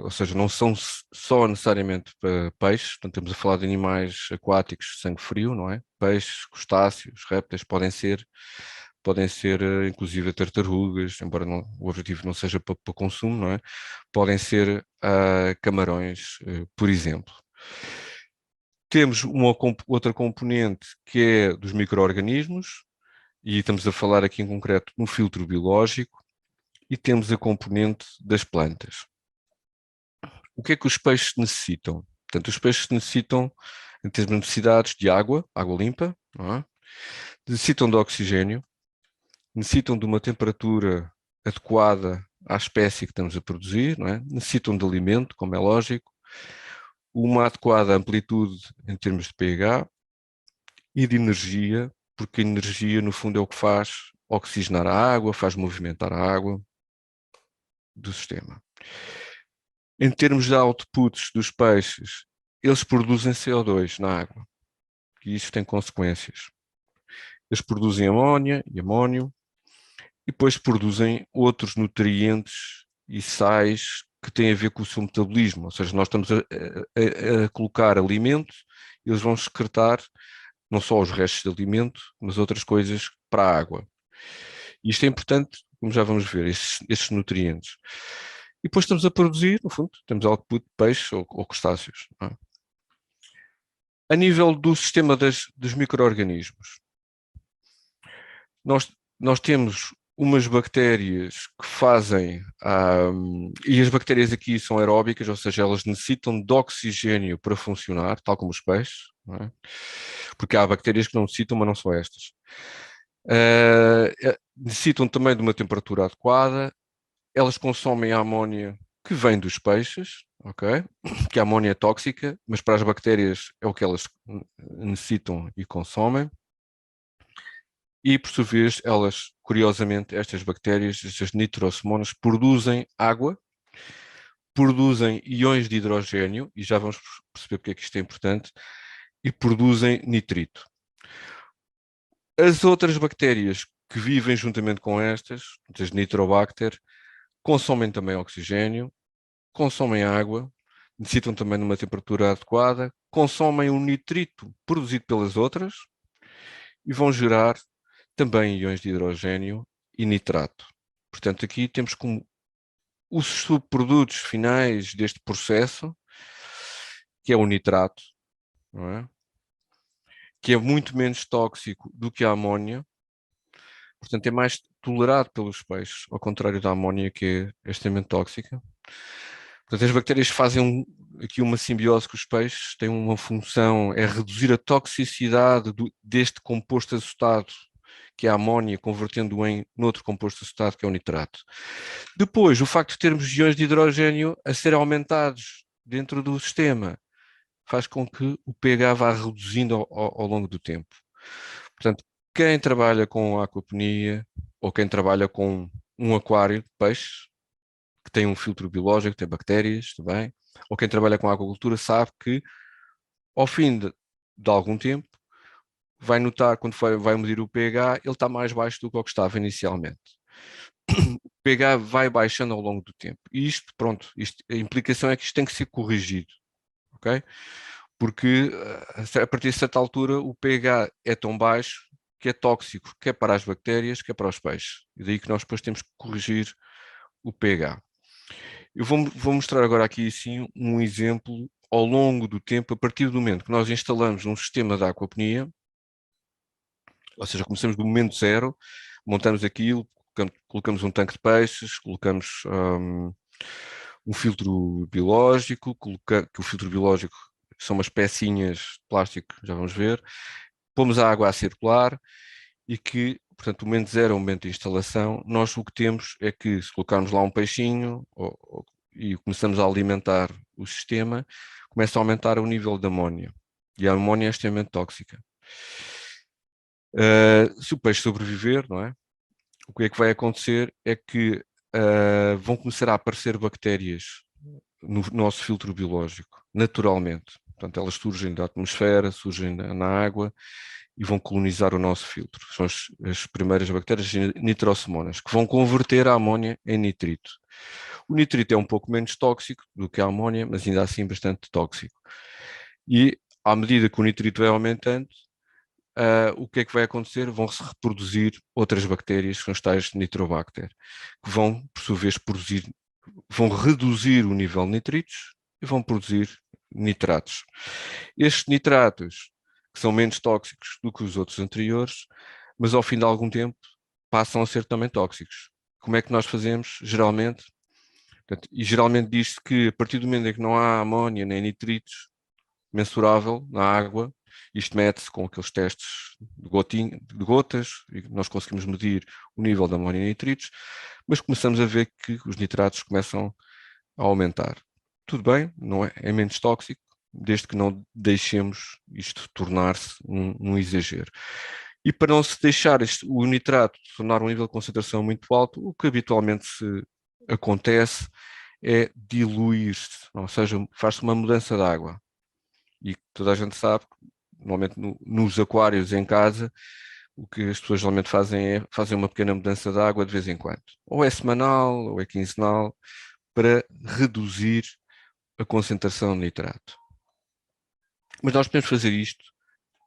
ou seja, não são só necessariamente para peixes, portanto estamos a falar de animais aquáticos de sangue frio, não é? Peixes, crustáceos, répteis, podem ser inclusive tartarugas, embora o objetivo não seja para consumo, não é? Podem ser camarões, por exemplo. Temos outra componente que é dos micro-organismos, e estamos a falar aqui em concreto no filtro biológico, e temos a componente das plantas. O que é que os peixes necessitam? Portanto, os peixes necessitam, em termos de necessidades, de água limpa, não é? Necessitam de oxigênio, necessitam de uma temperatura adequada à espécie que estamos a produzir, não é? Necessitam de alimento, como é lógico, uma adequada amplitude em termos de pH e de energia, porque a energia, no fundo, é o que faz oxigenar a água, faz movimentar a água do sistema. Em termos de outputs dos peixes, eles produzem CO2 na água, e isso tem consequências. Eles produzem amónia e amónio, e depois produzem outros nutrientes e sais que têm a ver com o seu metabolismo, ou seja, nós estamos a colocar alimento, eles vão excretar não só os restos de alimento, mas outras coisas para a água. E isto é importante, como já vamos ver, estes nutrientes. E depois estamos a produzir, no fundo, temos output de peixe ou crustáceos. Não é? A nível do sistema dos micro-organismos, nós temos umas bactérias que fazem, e as bactérias aqui são aeróbicas, ou seja, elas necessitam de oxigênio para funcionar, tal como os peixes, não é? Porque há bactérias que não necessitam, mas não são estas. Necessitam também de uma temperatura adequada, elas consomem a amónia que vem dos peixes, ok? Que a amónia é tóxica, mas para as bactérias é o que elas necessitam e consomem. E, por sua vez, elas curiosamente, estas bactérias, estas nitrosomonas, produzem água, produzem íons de hidrogênio, e já vamos perceber porque é que isto é importante, e produzem nitrito. As outras bactérias que vivem juntamente com estas, as nitrobacter, consomem também oxigênio, consomem água, necessitam também de uma temperatura adequada, consomem o nitrito produzido pelas outras e vão gerar também íons de hidrogênio e nitrato. Portanto, aqui temos como os subprodutos finais deste processo, que é o nitrato, não é? Que é muito menos tóxico do que a amónia, portanto é mais tolerado pelos peixes, ao contrário da amónia, que é extremamente tóxica. Portanto, as bactérias fazem aqui uma simbiose com os peixes, têm uma função, é reduzir a toxicidade deste composto açetado, que é a amónia, convertendo-o em outro composto açetado, que é o nitrato. Depois, o facto de termos íons de hidrogênio a serem aumentados dentro do sistema faz com que o pH vá reduzindo ao longo do tempo. Portanto, quem trabalha com aquaponia ou quem trabalha com um aquário de peixes, que tem um filtro biológico, tem bactérias também, ou quem trabalha com aquacultura sabe que ao fim de algum tempo vai notar, quando vai medir o pH, ele está mais baixo do que o que estava inicialmente. O pH vai baixando ao longo do tempo. E isto, pronto, a implicação é que isto tem que ser corrigido, ok? Porque a partir de certa altura o pH é tão baixo que é tóxico, quer para as bactérias, quer para os peixes. E daí que nós depois temos que corrigir o pH. Eu vou mostrar agora aqui sim um exemplo ao longo do tempo, a partir do momento que nós instalamos um sistema de aquaponia, ou seja, começamos do momento zero, montamos aquilo, colocamos um tanque de peixes, colocamos um filtro biológico, que o filtro biológico são umas pecinhas de plástico, já vamos ver, pomos a água a circular e que, portanto, o momento zero é o momento de instalação. Nós o que temos é que, se colocarmos lá um peixinho e começamos a alimentar o sistema, começa a aumentar o nível de amónia. E a amónia é extremamente tóxica. Se o peixe sobreviver, não é? O que é que vai acontecer é que vão começar a aparecer bactérias no nosso filtro biológico, naturalmente. Portanto, elas surgem da atmosfera, surgem na água e vão colonizar o nosso filtro. São as primeiras bactérias nitrosomonas, que vão converter a amónia em nitrito. O nitrito é um pouco menos tóxico do que a amónia, mas ainda assim bastante tóxico. E à medida que o nitrito vai aumentando, o que é que vai acontecer? Vão-se reproduzir outras bactérias, que são os tais nitrobacter, que vão, por sua vez, vão reduzir o nível de nitritos e vão produzir nitratos. Estes nitratos, que são menos tóxicos do que os outros anteriores, mas ao fim de algum tempo passam a ser também tóxicos. Como é que nós fazemos? Geralmente, e geralmente diz-se que a partir do momento em que não há amónia nem nitritos mensurável na água, isto mede-se com aqueles testes de gotas, e nós conseguimos medir o nível de amónia e nitritos, mas começamos a ver que os nitratos começam a aumentar. Tudo bem, não é menos tóxico, desde que não deixemos isto tornar-se um exagero. E para não se deixar o nitrato tornar um nível de concentração muito alto, o que habitualmente acontece é diluir-se, ou seja, faz-se uma mudança de água. E toda a gente sabe, normalmente nos aquários em casa, o que as pessoas geralmente fazem é fazer uma pequena mudança de água de vez em quando. Ou é semanal, ou é quinzenal, para reduzir a concentração de nitrato. Mas nós podemos fazer isto,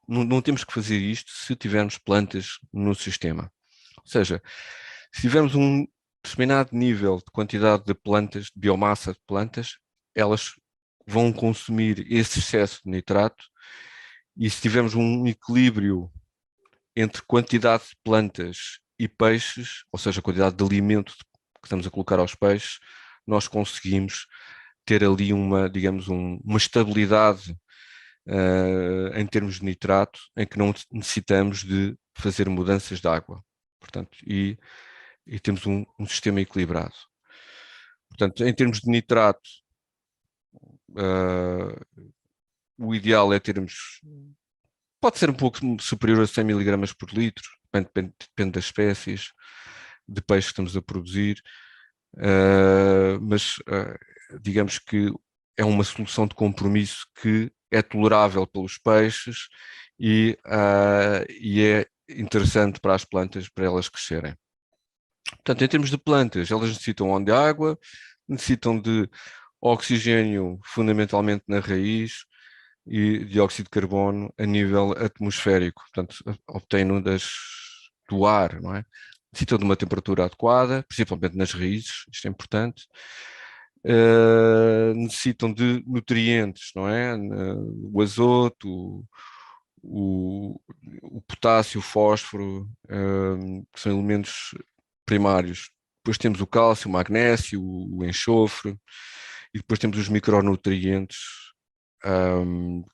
não temos que fazer isto se tivermos plantas no sistema. Ou seja, se tivermos um determinado nível de quantidade de plantas, de biomassa de plantas, elas vão consumir esse excesso de nitrato, e se tivermos um equilíbrio entre quantidade de plantas e peixes, ou seja, a quantidade de alimento que estamos a colocar aos peixes, nós conseguimos ter ali digamos, uma estabilidade em termos de nitrato, em que não necessitamos de fazer mudanças de água. Portanto, e temos um sistema equilibrado. Portanto, em termos de nitrato, o ideal é termos, pode ser um pouco superior a 100 mg por litro, depende das espécies de peixe que estamos a produzir, mas digamos que é uma solução de compromisso que é tolerável pelos peixes e é interessante para as plantas, para elas crescerem. Portanto, em termos de plantas, elas necessitam onde água, necessitam de oxigênio fundamentalmente na raiz e dióxido de carbono a nível atmosférico, portanto, obtêm-no do ar, não é? Necessitam de uma temperatura adequada, principalmente nas raízes, isto é importante. Necessitam de nutrientes, não é? O azoto, o potássio, o fósforo, que são elementos primários. Depois temos o cálcio, o magnésio, o enxofre, e depois temos os micronutrientes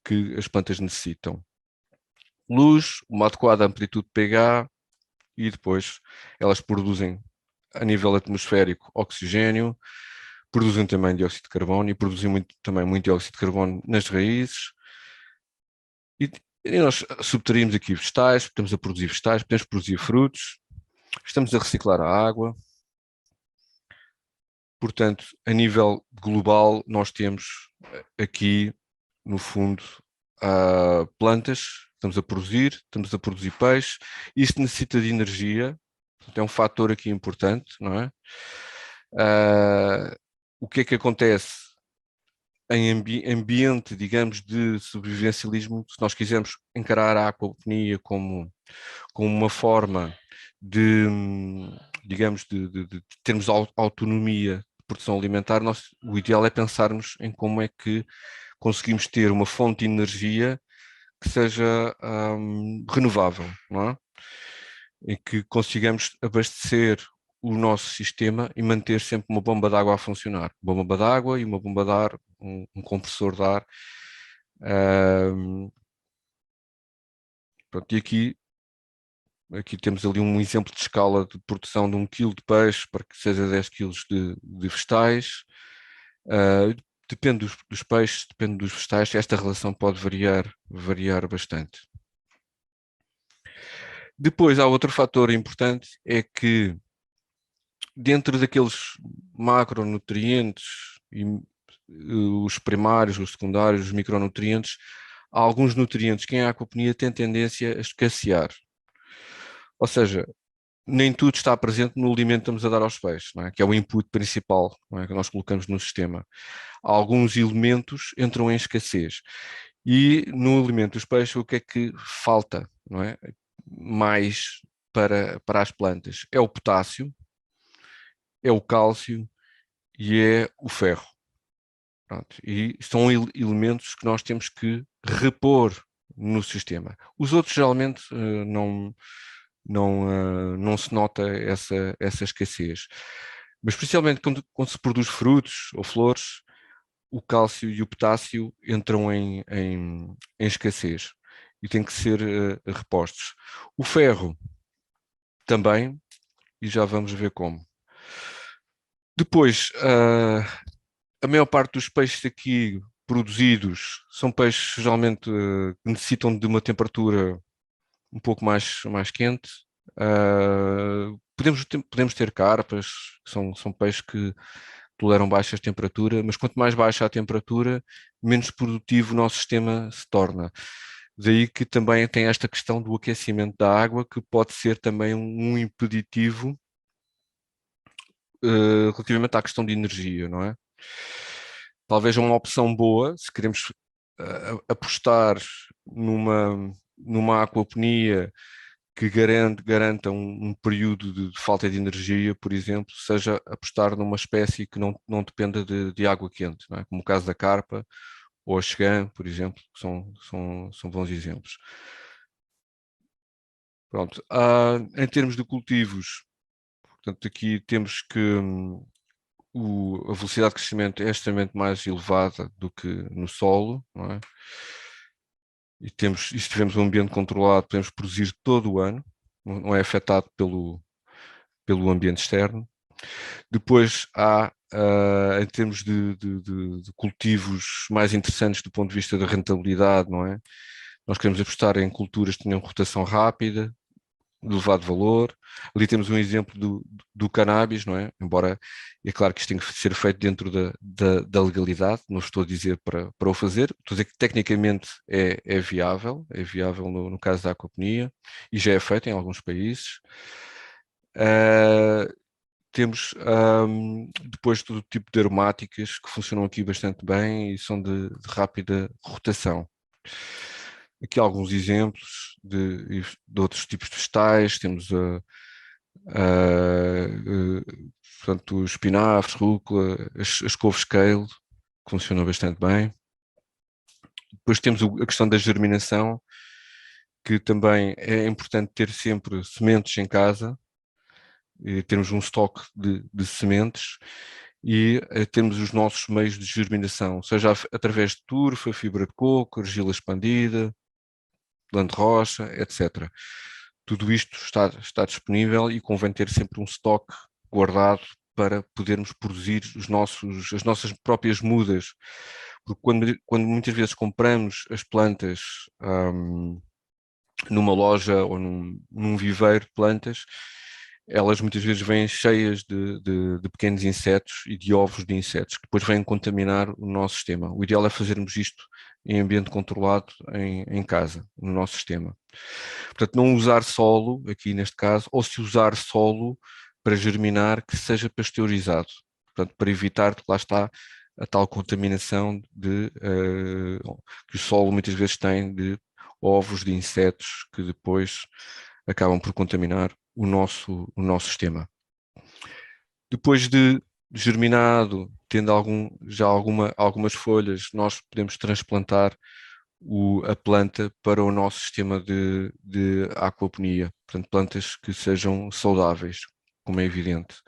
que as plantas necessitam. Luz, uma adequada amplitude de pH, e depois elas produzem a nível atmosférico oxigênio, produzem também dióxido de carbono e produzem também muito dióxido de carbono nas raízes. E nós subtraímos aqui vegetais, estamos a produzir vegetais, podemos produzir frutos, estamos a reciclar a água. Portanto, a nível global, nós temos aqui, no fundo, plantas, estamos a produzir peixe. Isto necessita de energia, portanto, é um fator aqui importante, não é? O que é que acontece em ambiente, digamos, de sobrevivencialismo, se nós quisermos encarar a aquaponia como uma forma de, digamos, de termos autonomia de produção alimentar, o ideal é pensarmos em como é que conseguimos ter uma fonte de energia que seja renovável, não é? Em que consigamos abastecer o nosso sistema e manter sempre uma bomba de água a funcionar. Uma bomba de água e uma bomba de ar, um compressor de ar. Pronto, e aqui temos ali um exemplo de escala de produção de 1 kg de peixe para que seja 10 kg de vegetais. Depende dos peixes, depende dos vegetais, esta relação pode variar bastante. Depois há outro fator importante, é que dentro daqueles macronutrientes, os primários, os secundários, os micronutrientes, há alguns nutrientes que em aquaponia têm tendência a escassear. Ou seja, nem tudo está presente no alimento que estamos a dar aos peixes, não é? Que é o input principal, não é? Que nós colocamos no sistema. Alguns elementos entram em escassez. E no alimento dos peixes, o que é que falta, não é? Mais para as plantas? É o potássio, é o cálcio e é o ferro. Pronto. E são elementos que nós temos que repor no sistema. Os outros geralmente não se nota essa escassez. Mas especialmente quando se produz frutos ou flores, o cálcio e o potássio entram em escassez e têm que ser repostos. O ferro também, e já vamos ver como. Depois, a maior parte dos peixes aqui produzidos são peixes geralmente que necessitam de uma temperatura um pouco mais quente. Podemos ter carpas, que são peixes que toleram baixas temperaturas, mas quanto mais baixa a temperatura, menos produtivo o nosso sistema se torna. Daí que também tem esta questão do aquecimento da água, que pode ser também um impeditivo relativamente à questão de energia, não é? Talvez uma opção boa, se queremos apostar numa aquaponia que garanta um período de falta de energia, por exemplo, seja apostar numa espécie que não dependa de água quente, não é? Como o caso da carpa ou a chegã, por exemplo, que são bons exemplos. Pronto. Em termos de cultivos, portanto, aqui temos que a velocidade de crescimento é extremamente mais elevada do que no solo, não é? E se tivermos um ambiente controlado, podemos produzir todo o ano, não é afetado pelo ambiente externo. Depois há, em termos de cultivos mais interessantes do ponto de vista da rentabilidade, não é? Nós queremos apostar em culturas que tenham rotação rápida, de elevado valor. Ali temos um exemplo do cannabis, não é? Embora é claro que isto tem que ser feito dentro da legalidade, não estou a dizer para o fazer, estou a dizer que tecnicamente é viável no caso da aquaponia e já é feito em alguns países. Temos depois todo tipo de aromáticas que funcionam aqui bastante bem e são de rápida rotação. Aqui alguns exemplos de outros tipos de vegetais, temos portanto, espinafres, rúcula, as couves-kale, que funcionam bastante bem. Depois temos a questão da germinação, que também é importante ter sempre sementes em casa, termos um estoque de sementes e termos os nossos meios de germinação, seja através de turfa, fibra de coco, argila expandida, lã de rocha, etc. Tudo isto está disponível e convém ter sempre um estoque guardado para podermos produzir as nossas próprias mudas. Porque quando muitas vezes compramos as plantas numa loja ou num viveiro de plantas, elas muitas vezes vêm cheias de pequenos insetos e de ovos de insetos, que depois vêm contaminar o nosso sistema. O ideal é fazermos isto em ambiente controlado em casa, no nosso sistema. Portanto, não usar solo, aqui neste caso, ou se usar solo para germinar, que seja pasteurizado. Portanto, para evitar, lá está, a tal contaminação que o solo muitas vezes tem de ovos de insetos que depois acabam por contaminar o nosso sistema. Depois de germinado, tendo algumas folhas, nós podemos transplantar a planta para o nosso sistema de aquaponia, portanto, plantas que sejam saudáveis, como é evidente.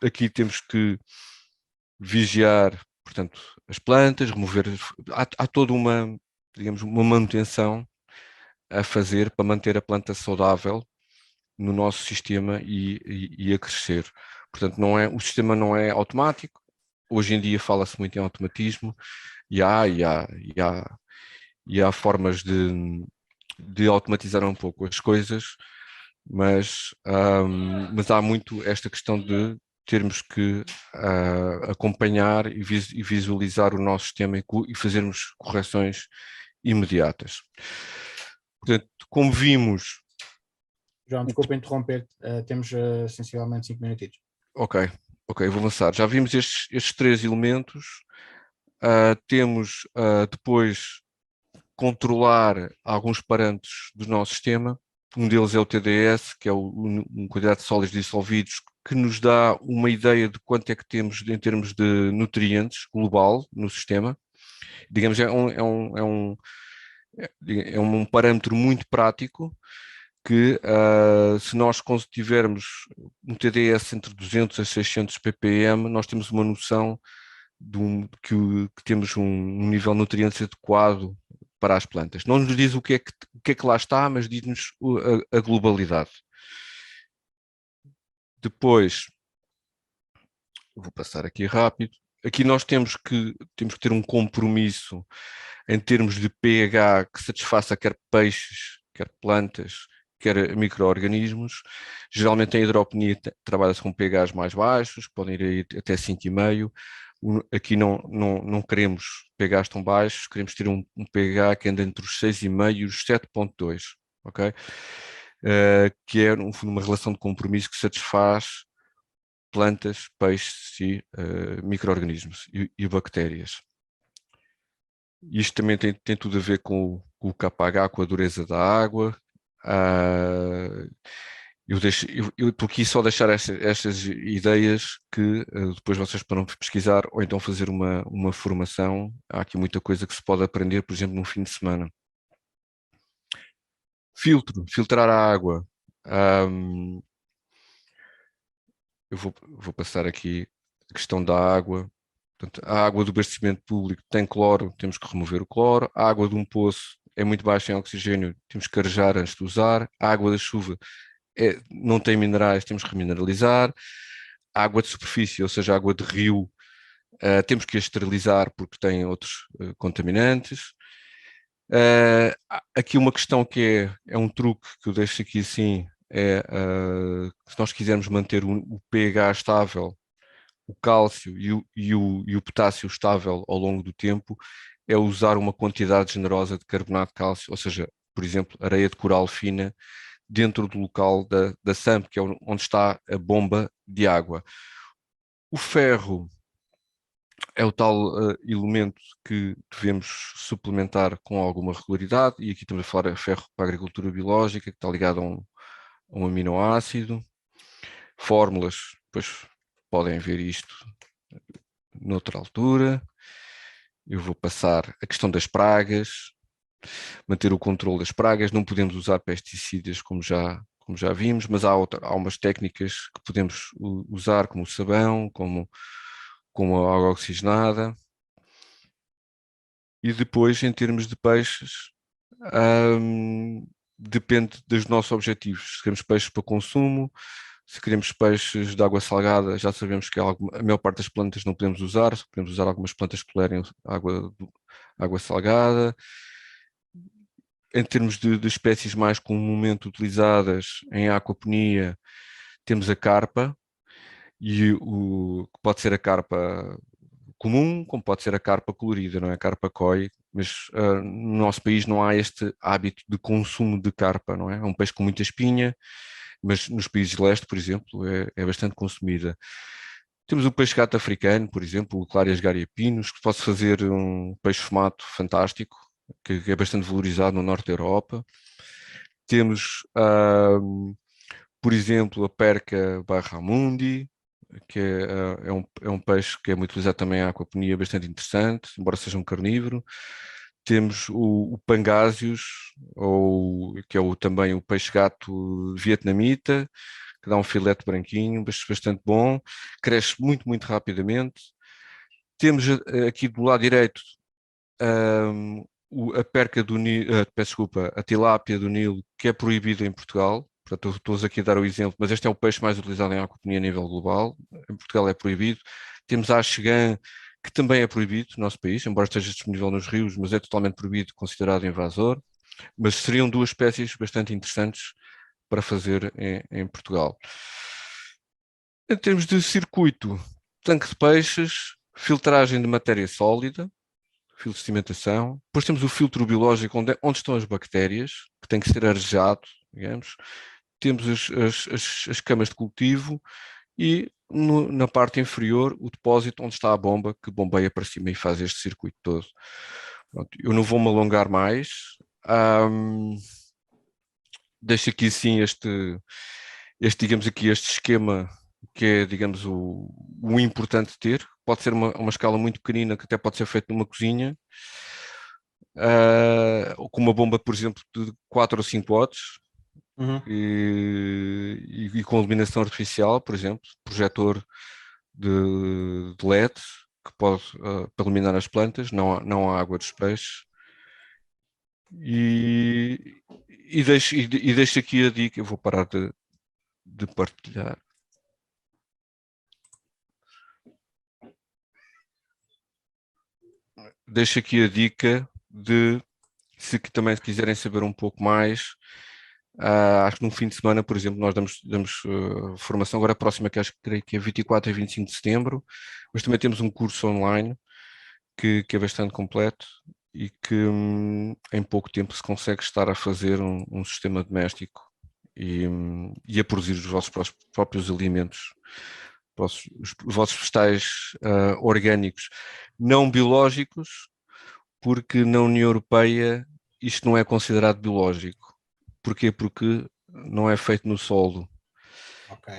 Aqui temos que vigiar, portanto, as plantas, remover, há toda digamos, uma manutenção a fazer para manter a planta saudável no nosso sistema e a crescer. Portanto, o sistema não é automático. Hoje em dia fala-se muito em automatismo e há formas de automatizar um pouco as coisas, mas há muito esta questão de termos que acompanhar e visualizar o nosso sistema e fazermos correções imediatas. Portanto, como vimos... João, desculpa interromper-te, temos sensivelmente 5 minutitos. Ok, vou avançar. Já vimos estes 3 elementos. Temos depois controlar alguns parâmetros do nosso sistema. Um deles é o TDS, que é um quantidade de sólidos dissolvidos, que nos dá uma ideia de quanto é que temos em termos de nutrientes global no sistema. Digamos, é um parâmetro muito prático que se nós tivermos um TDS entre 200 a 600 ppm, nós temos uma noção que temos um nível de nutrientes adequado para as plantas. Não nos diz o que é que lá está, mas diz-nos a globalidade. Depois, vou passar aqui rápido. Aqui nós temos que ter um compromisso em termos de pH que satisfaça quer peixes, quer plantas, quer micro-organismos. Geralmente em hidroponia trabalha-se com pHs mais baixos, podem ir até 5,5. Aqui não queremos pHs tão baixos, queremos ter um pH que anda entre os 6,5 e os 7,2, ok? Que é uma relação de compromisso que satisfaz plantas, peixes e micro-organismos e bactérias. Isto também tem tudo a ver com o KH, com a dureza da água. Eu estou aqui só a deixar estas ideias que depois vocês poderão pesquisar ou então fazer uma formação. Há aqui muita coisa que se pode aprender, por exemplo, num fim de semana. Filtrar a água. Eu vou passar aqui a questão da água. Portanto, a água do abastecimento público tem cloro, temos que remover o cloro. A água de um poço é muito baixa em oxigênio, temos que arejar antes de usar. A água da chuva não tem minerais, temos que remineralizar. A água de superfície, ou seja, a água de rio, temos que a esterilizar porque tem outros contaminantes. Aqui uma questão que é um truque que eu deixo aqui assim, se nós quisermos manter o pH estável, o cálcio e o potássio estável ao longo do tempo, é usar uma quantidade generosa de carbonato de cálcio, ou seja, por exemplo, areia de coral fina dentro do local da SAMP, que é onde está a bomba de água. O ferro é o tal elemento que devemos suplementar com alguma regularidade, e aqui estamos a falar de ferro para a agricultura biológica, que está ligado a um aminoácido. Fórmulas, depois podem ver isto noutra altura. Eu vou passar a questão das pragas, manter o controle das pragas, não podemos usar pesticidas como já vimos, mas há umas técnicas que podemos usar, como o sabão, como a água oxigenada. E depois, em termos de peixes, depende dos nossos objetivos. Se queremos peixes para consumo, se queremos peixes de água salgada, já sabemos que a maior parte das plantas não podemos usar, só podemos usar algumas plantas que tolerem água salgada. Em termos de espécies mais comumente utilizadas em aquaponia, temos a carpa, que pode ser a carpa comum, como pode ser a carpa colorida, não é? A carpa koi, mas no nosso país não há este hábito de consumo de carpa, não é? É um peixe com muita espinha, mas nos países de leste, por exemplo, é bastante consumida. Temos o peixe-gato africano, por exemplo, o Clarias gariapinos, que pode fazer um peixe fumato fantástico, que é bastante valorizado no norte da Europa. Temos, por exemplo, a perca barramundi, que é um peixe que é muito utilizado também em aquaponia, bastante interessante, embora seja um carnívoro. Temos o pangásios, que é também o peixe-gato vietnamita, que dá um filete branquinho, bastante bom, cresce muito, muito rapidamente. Temos aqui do lado direito a perca do Nilo, peço desculpa, a tilápia do Nilo, que é proibida em Portugal. Portanto, estou aqui a dar o exemplo, mas este é o peixe mais utilizado em aquaponia a nível global. Em Portugal é proibido. Temos a axegã, que também é proibido no nosso país, embora esteja disponível nos rios, mas é totalmente proibido, considerado invasor. Mas seriam duas espécies bastante interessantes para fazer em Portugal. Em termos de circuito, tanque de peixes, filtragem de matéria sólida, filtro de cimentação. Depois temos o filtro biológico, onde estão as bactérias, que tem que ser arejado, digamos. Temos as camas de cultivo e na parte inferior o depósito onde está a bomba, que bombeia para cima e faz este circuito todo. Pronto, eu não vou me alongar mais. Deixo aqui sim digamos aqui, este esquema que é, digamos, o importante de ter. Pode ser uma escala muito pequenina, que até pode ser feito numa cozinha, ou com uma bomba, por exemplo, de 4 ou 5 watts, Uhum. e com iluminação artificial, por exemplo, projetor de LED, que pode para iluminar as plantas, não a água dos peixes. E deixo aqui a dica, eu vou parar de partilhar. Deixo aqui a dica de, se também quiserem saber um pouco mais, acho que no fim de semana, por exemplo, nós damos formação agora próxima, que creio que é 24 e 25 de setembro, mas também temos um curso online que é bastante completo e que em pouco tempo se consegue estar a fazer um sistema doméstico e a produzir os vossos próprios alimentos, os vossos vegetais orgânicos, não biológicos, porque na União Europeia isto não é considerado biológico. Porquê? Porque não é feito no solo. Ok.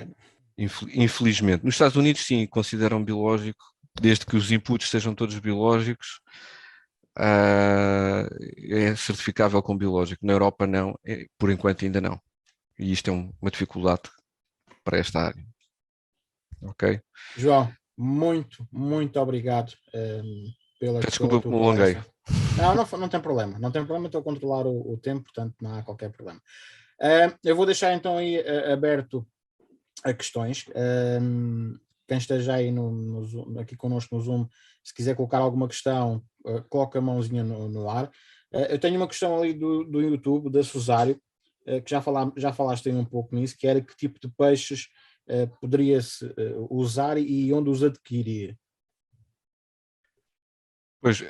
Infelizmente. Nos Estados Unidos, sim, consideram biológico, desde que os inputs sejam todos biológicos, é certificável como biológico. Na Europa, não, por enquanto ainda não. E isto é uma dificuldade para esta área. Ok? João, muito, muito obrigado Peço pela desculpa tua que me alonguei. palestra. Não tem problema, não tem problema, estou a controlar o tempo, portanto não há qualquer problema. Eu vou deixar então aí aberto a questões. Quem esteja aí no Zoom, aqui connosco no Zoom, se quiser colocar alguma questão, coloca a mãozinha no ar. Eu tenho uma questão ali do YouTube, da Susário, que já falaste aí um pouco nisso, que era que tipo de peixes poderia-se usar e onde os adquirir. Pois,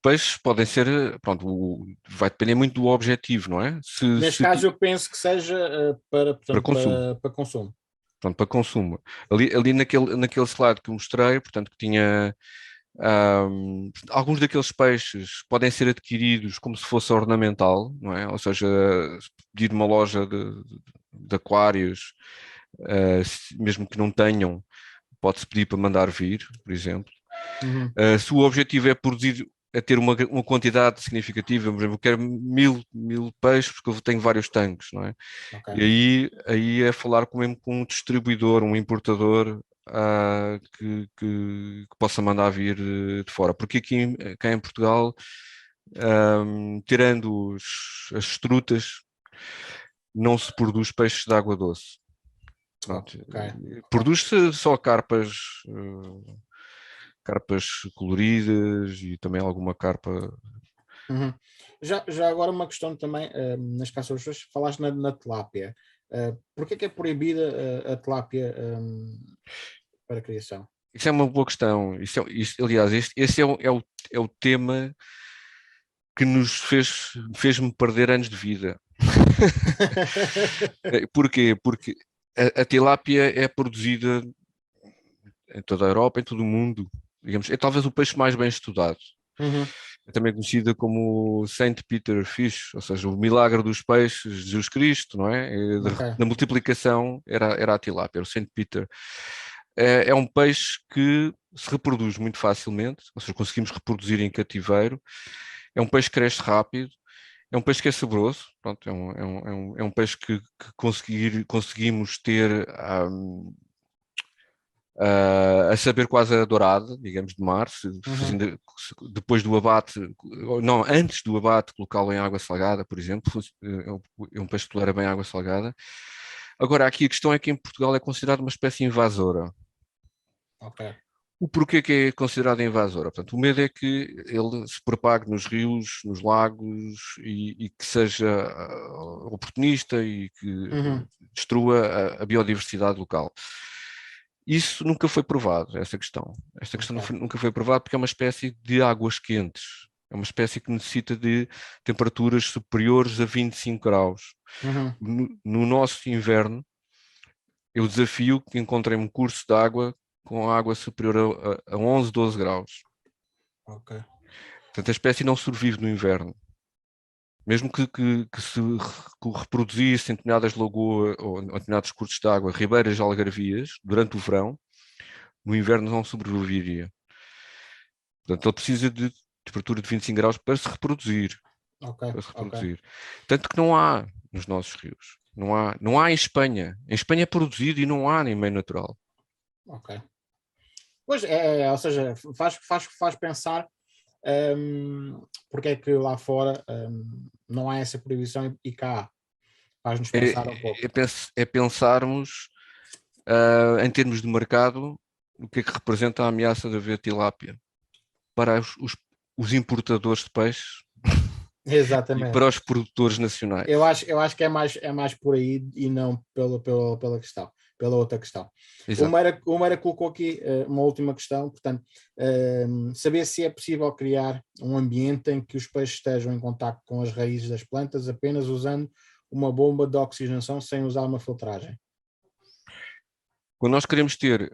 peixes podem ser, pronto, vai depender muito do objetivo, não é? Neste caso, eu penso que seja Para portanto, consumo, para consumo. pronto, para consumo. Ali naquele slide que eu mostrei, portanto, que tinha alguns daqueles peixes podem ser adquiridos como se fosse ornamental, não é? Ou seja, pedir uma loja de aquários, mesmo que não tenham, pode-se pedir para mandar vir, por exemplo. Uhum. Se o objetivo é produzir, a ter uma quantidade significativa, por exemplo, eu quero mil peixes porque eu tenho vários tanques, não é? Ok. E aí é falar mesmo com um distribuidor, um importador, que possa mandar vir de fora. Porque aqui cá em Portugal, tirando as trutas, não se produz peixes de água doce. Pronto. Ok. Produz-se só carpas coloridas e também alguma carpa. Uhum. Já agora uma questão também, nas caças, falaste na tilápia. Porquê que é proibida a tilápia para criação? Isso é uma boa questão. Aliás, esse é o tema que fez-me perder anos de vida. Porquê? Porque a tilápia é produzida em toda a Europa, em todo o mundo. Digamos, é talvez o peixe mais bem estudado. Uhum. É também conhecida como Saint Peter Fish, ou seja, o milagre dos peixes de Jesus Cristo, não é? Ok. Da multiplicação era a tilápia, era o Saint Peter. É um peixe que se reproduz muito facilmente, ou seja, conseguimos reproduzir em cativeiro. É um peixe que cresce rápido, é um peixe que é saboroso, pronto, é um peixe que conseguimos ter a saber quase a dourada, digamos, de mar, Uhum. depois do abate, não, antes do abate, colocá-lo em água salgada, por exemplo, é um peixe que tolera bem água salgada. Agora, aqui a questão é que em Portugal é considerado uma espécie invasora. Ok. O porquê que é considerado invasora? Portanto, o medo é que ele se propague nos rios, nos lagos e que seja oportunista e que Uhum. destrua a biodiversidade local. Isso nunca foi provado, essa questão. Esta questão Ok. nunca foi provada porque é uma espécie de águas quentes. É uma espécie que necessita de temperaturas superiores a 25 graus. Uhum. No nosso inverno, eu desafio que encontrem um curso de água com água superior a 11, 12 graus. Ok. Portanto, a espécie não sobrevive no inverno. Mesmo que se reproduzisse em determinadas lagoas ou em determinados cursos de água, ribeiras algarvias, durante o verão, no inverno não sobreviveria. Portanto, ele precisa de temperatura de 25 graus para se reproduzir. Ok. Para se Ok. reproduzir. Tanto que não há nos nossos rios. Não há em Espanha. Em Espanha é produzido e não há em meio natural. Ok. Pois ou seja, faz pensar porque é que lá fora não há essa proibição e cá há. Faz-nos pensar um pouco. É pensarmos, em termos de mercado, o que é que representa a ameaça de haver tilápia para os importadores de peixes e Exatamente. para os produtores nacionais. Eu acho que é mais por aí e não pela questão, pela outra questão. O Exato. Meira, o Meira colocou aqui uma última questão, portanto, saber se é possível criar um ambiente em que os peixes estejam em contacto com as raízes das plantas apenas usando uma bomba de oxigenação sem usar uma filtragem. Quando nós queremos ter,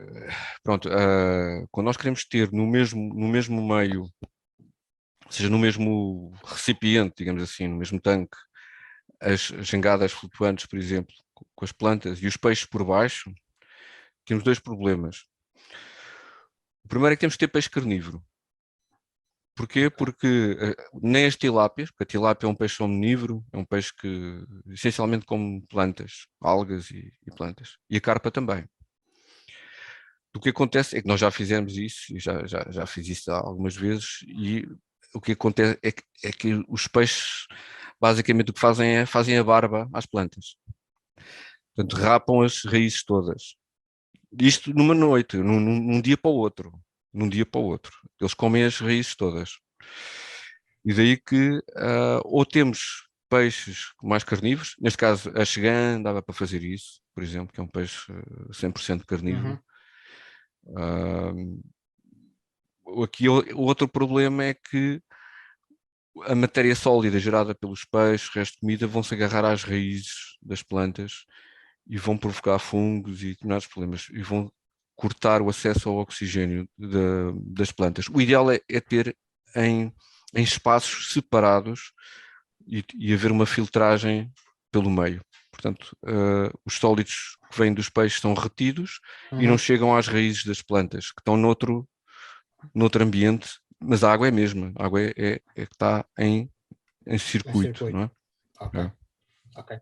pronto, quando nós queremos ter no mesmo meio, ou seja, no mesmo recipiente, digamos assim, no mesmo tanque, as jangadas flutuantes, por exemplo, com as plantas e os peixes por baixo, temos dois problemas. O primeiro é que temos que ter peixe carnívoro. Porquê? Ok. Porque nem as tilápias, porque a tilápia é um peixe omnívoro, é um peixe que essencialmente come plantas, algas e plantas. E a carpa também. O que acontece é que nós já fizemos isso, e já fiz isso algumas vezes, e o que acontece é que os peixes, basicamente, o que fazem a barba às plantas. Portanto, rapam as raízes todas. Isto numa noite, num dia para o outro. Num dia para o outro. Eles comem as raízes todas. E daí que ou temos peixes mais carnívoros, neste caso a Chegan dava para fazer isso, por exemplo, que é um peixe 100% carnívoro. Ah, aqui o outro problema é que a matéria sólida gerada pelos peixes, o resto de comida, vão se agarrar às raízes das plantas e vão provocar fungos e determinados problemas e vão cortar o acesso ao oxigênio das plantas. O ideal é ter em espaços separados e haver uma filtragem pelo meio. Portanto, os sólidos que vêm dos peixes são retidos e não chegam às raízes das plantas, que estão noutro ambiente, mas a água é a mesma. A água é que está em circuito, não é? Ok.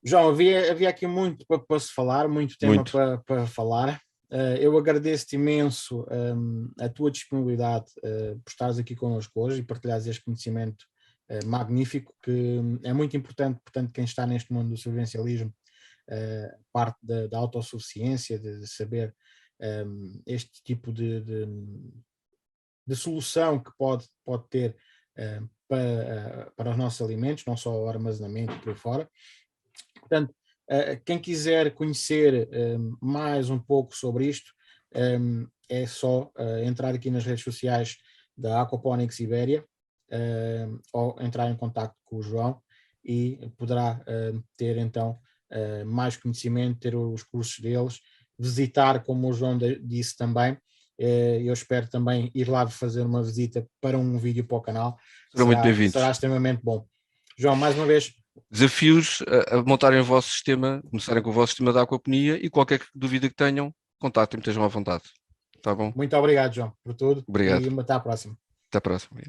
João, havia aqui muito para se falar, muito tema para falar. Eu agradeço-te imenso a tua disponibilidade por estares aqui connosco hoje e partilhares este conhecimento magnífico, que é muito importante, portanto, quem está neste mundo do sobrevivencialismo, parte da autossuficiência, de saber este tipo de solução que pode ter para os nossos alimentos, não só o armazenamento e por aí fora. Portanto, quem quiser conhecer mais um pouco sobre isto, é só entrar aqui nas redes sociais da Aquaponics Ibéria ou entrar em contato com o João e poderá ter então mais conhecimento, ter os cursos deles, visitar, como o João disse também. Eu espero também ir lá fazer uma visita para um vídeo para o canal. Serão muito bem-vindos. Será extremamente bom. João, mais uma vez, desafios a montarem o vosso sistema, começarem com o vosso sistema de aquaponia e qualquer dúvida que tenham, contactem-me, estejam à vontade. Tá bom? Muito obrigado, João, por tudo. Obrigado. E até à próxima. Até à próxima.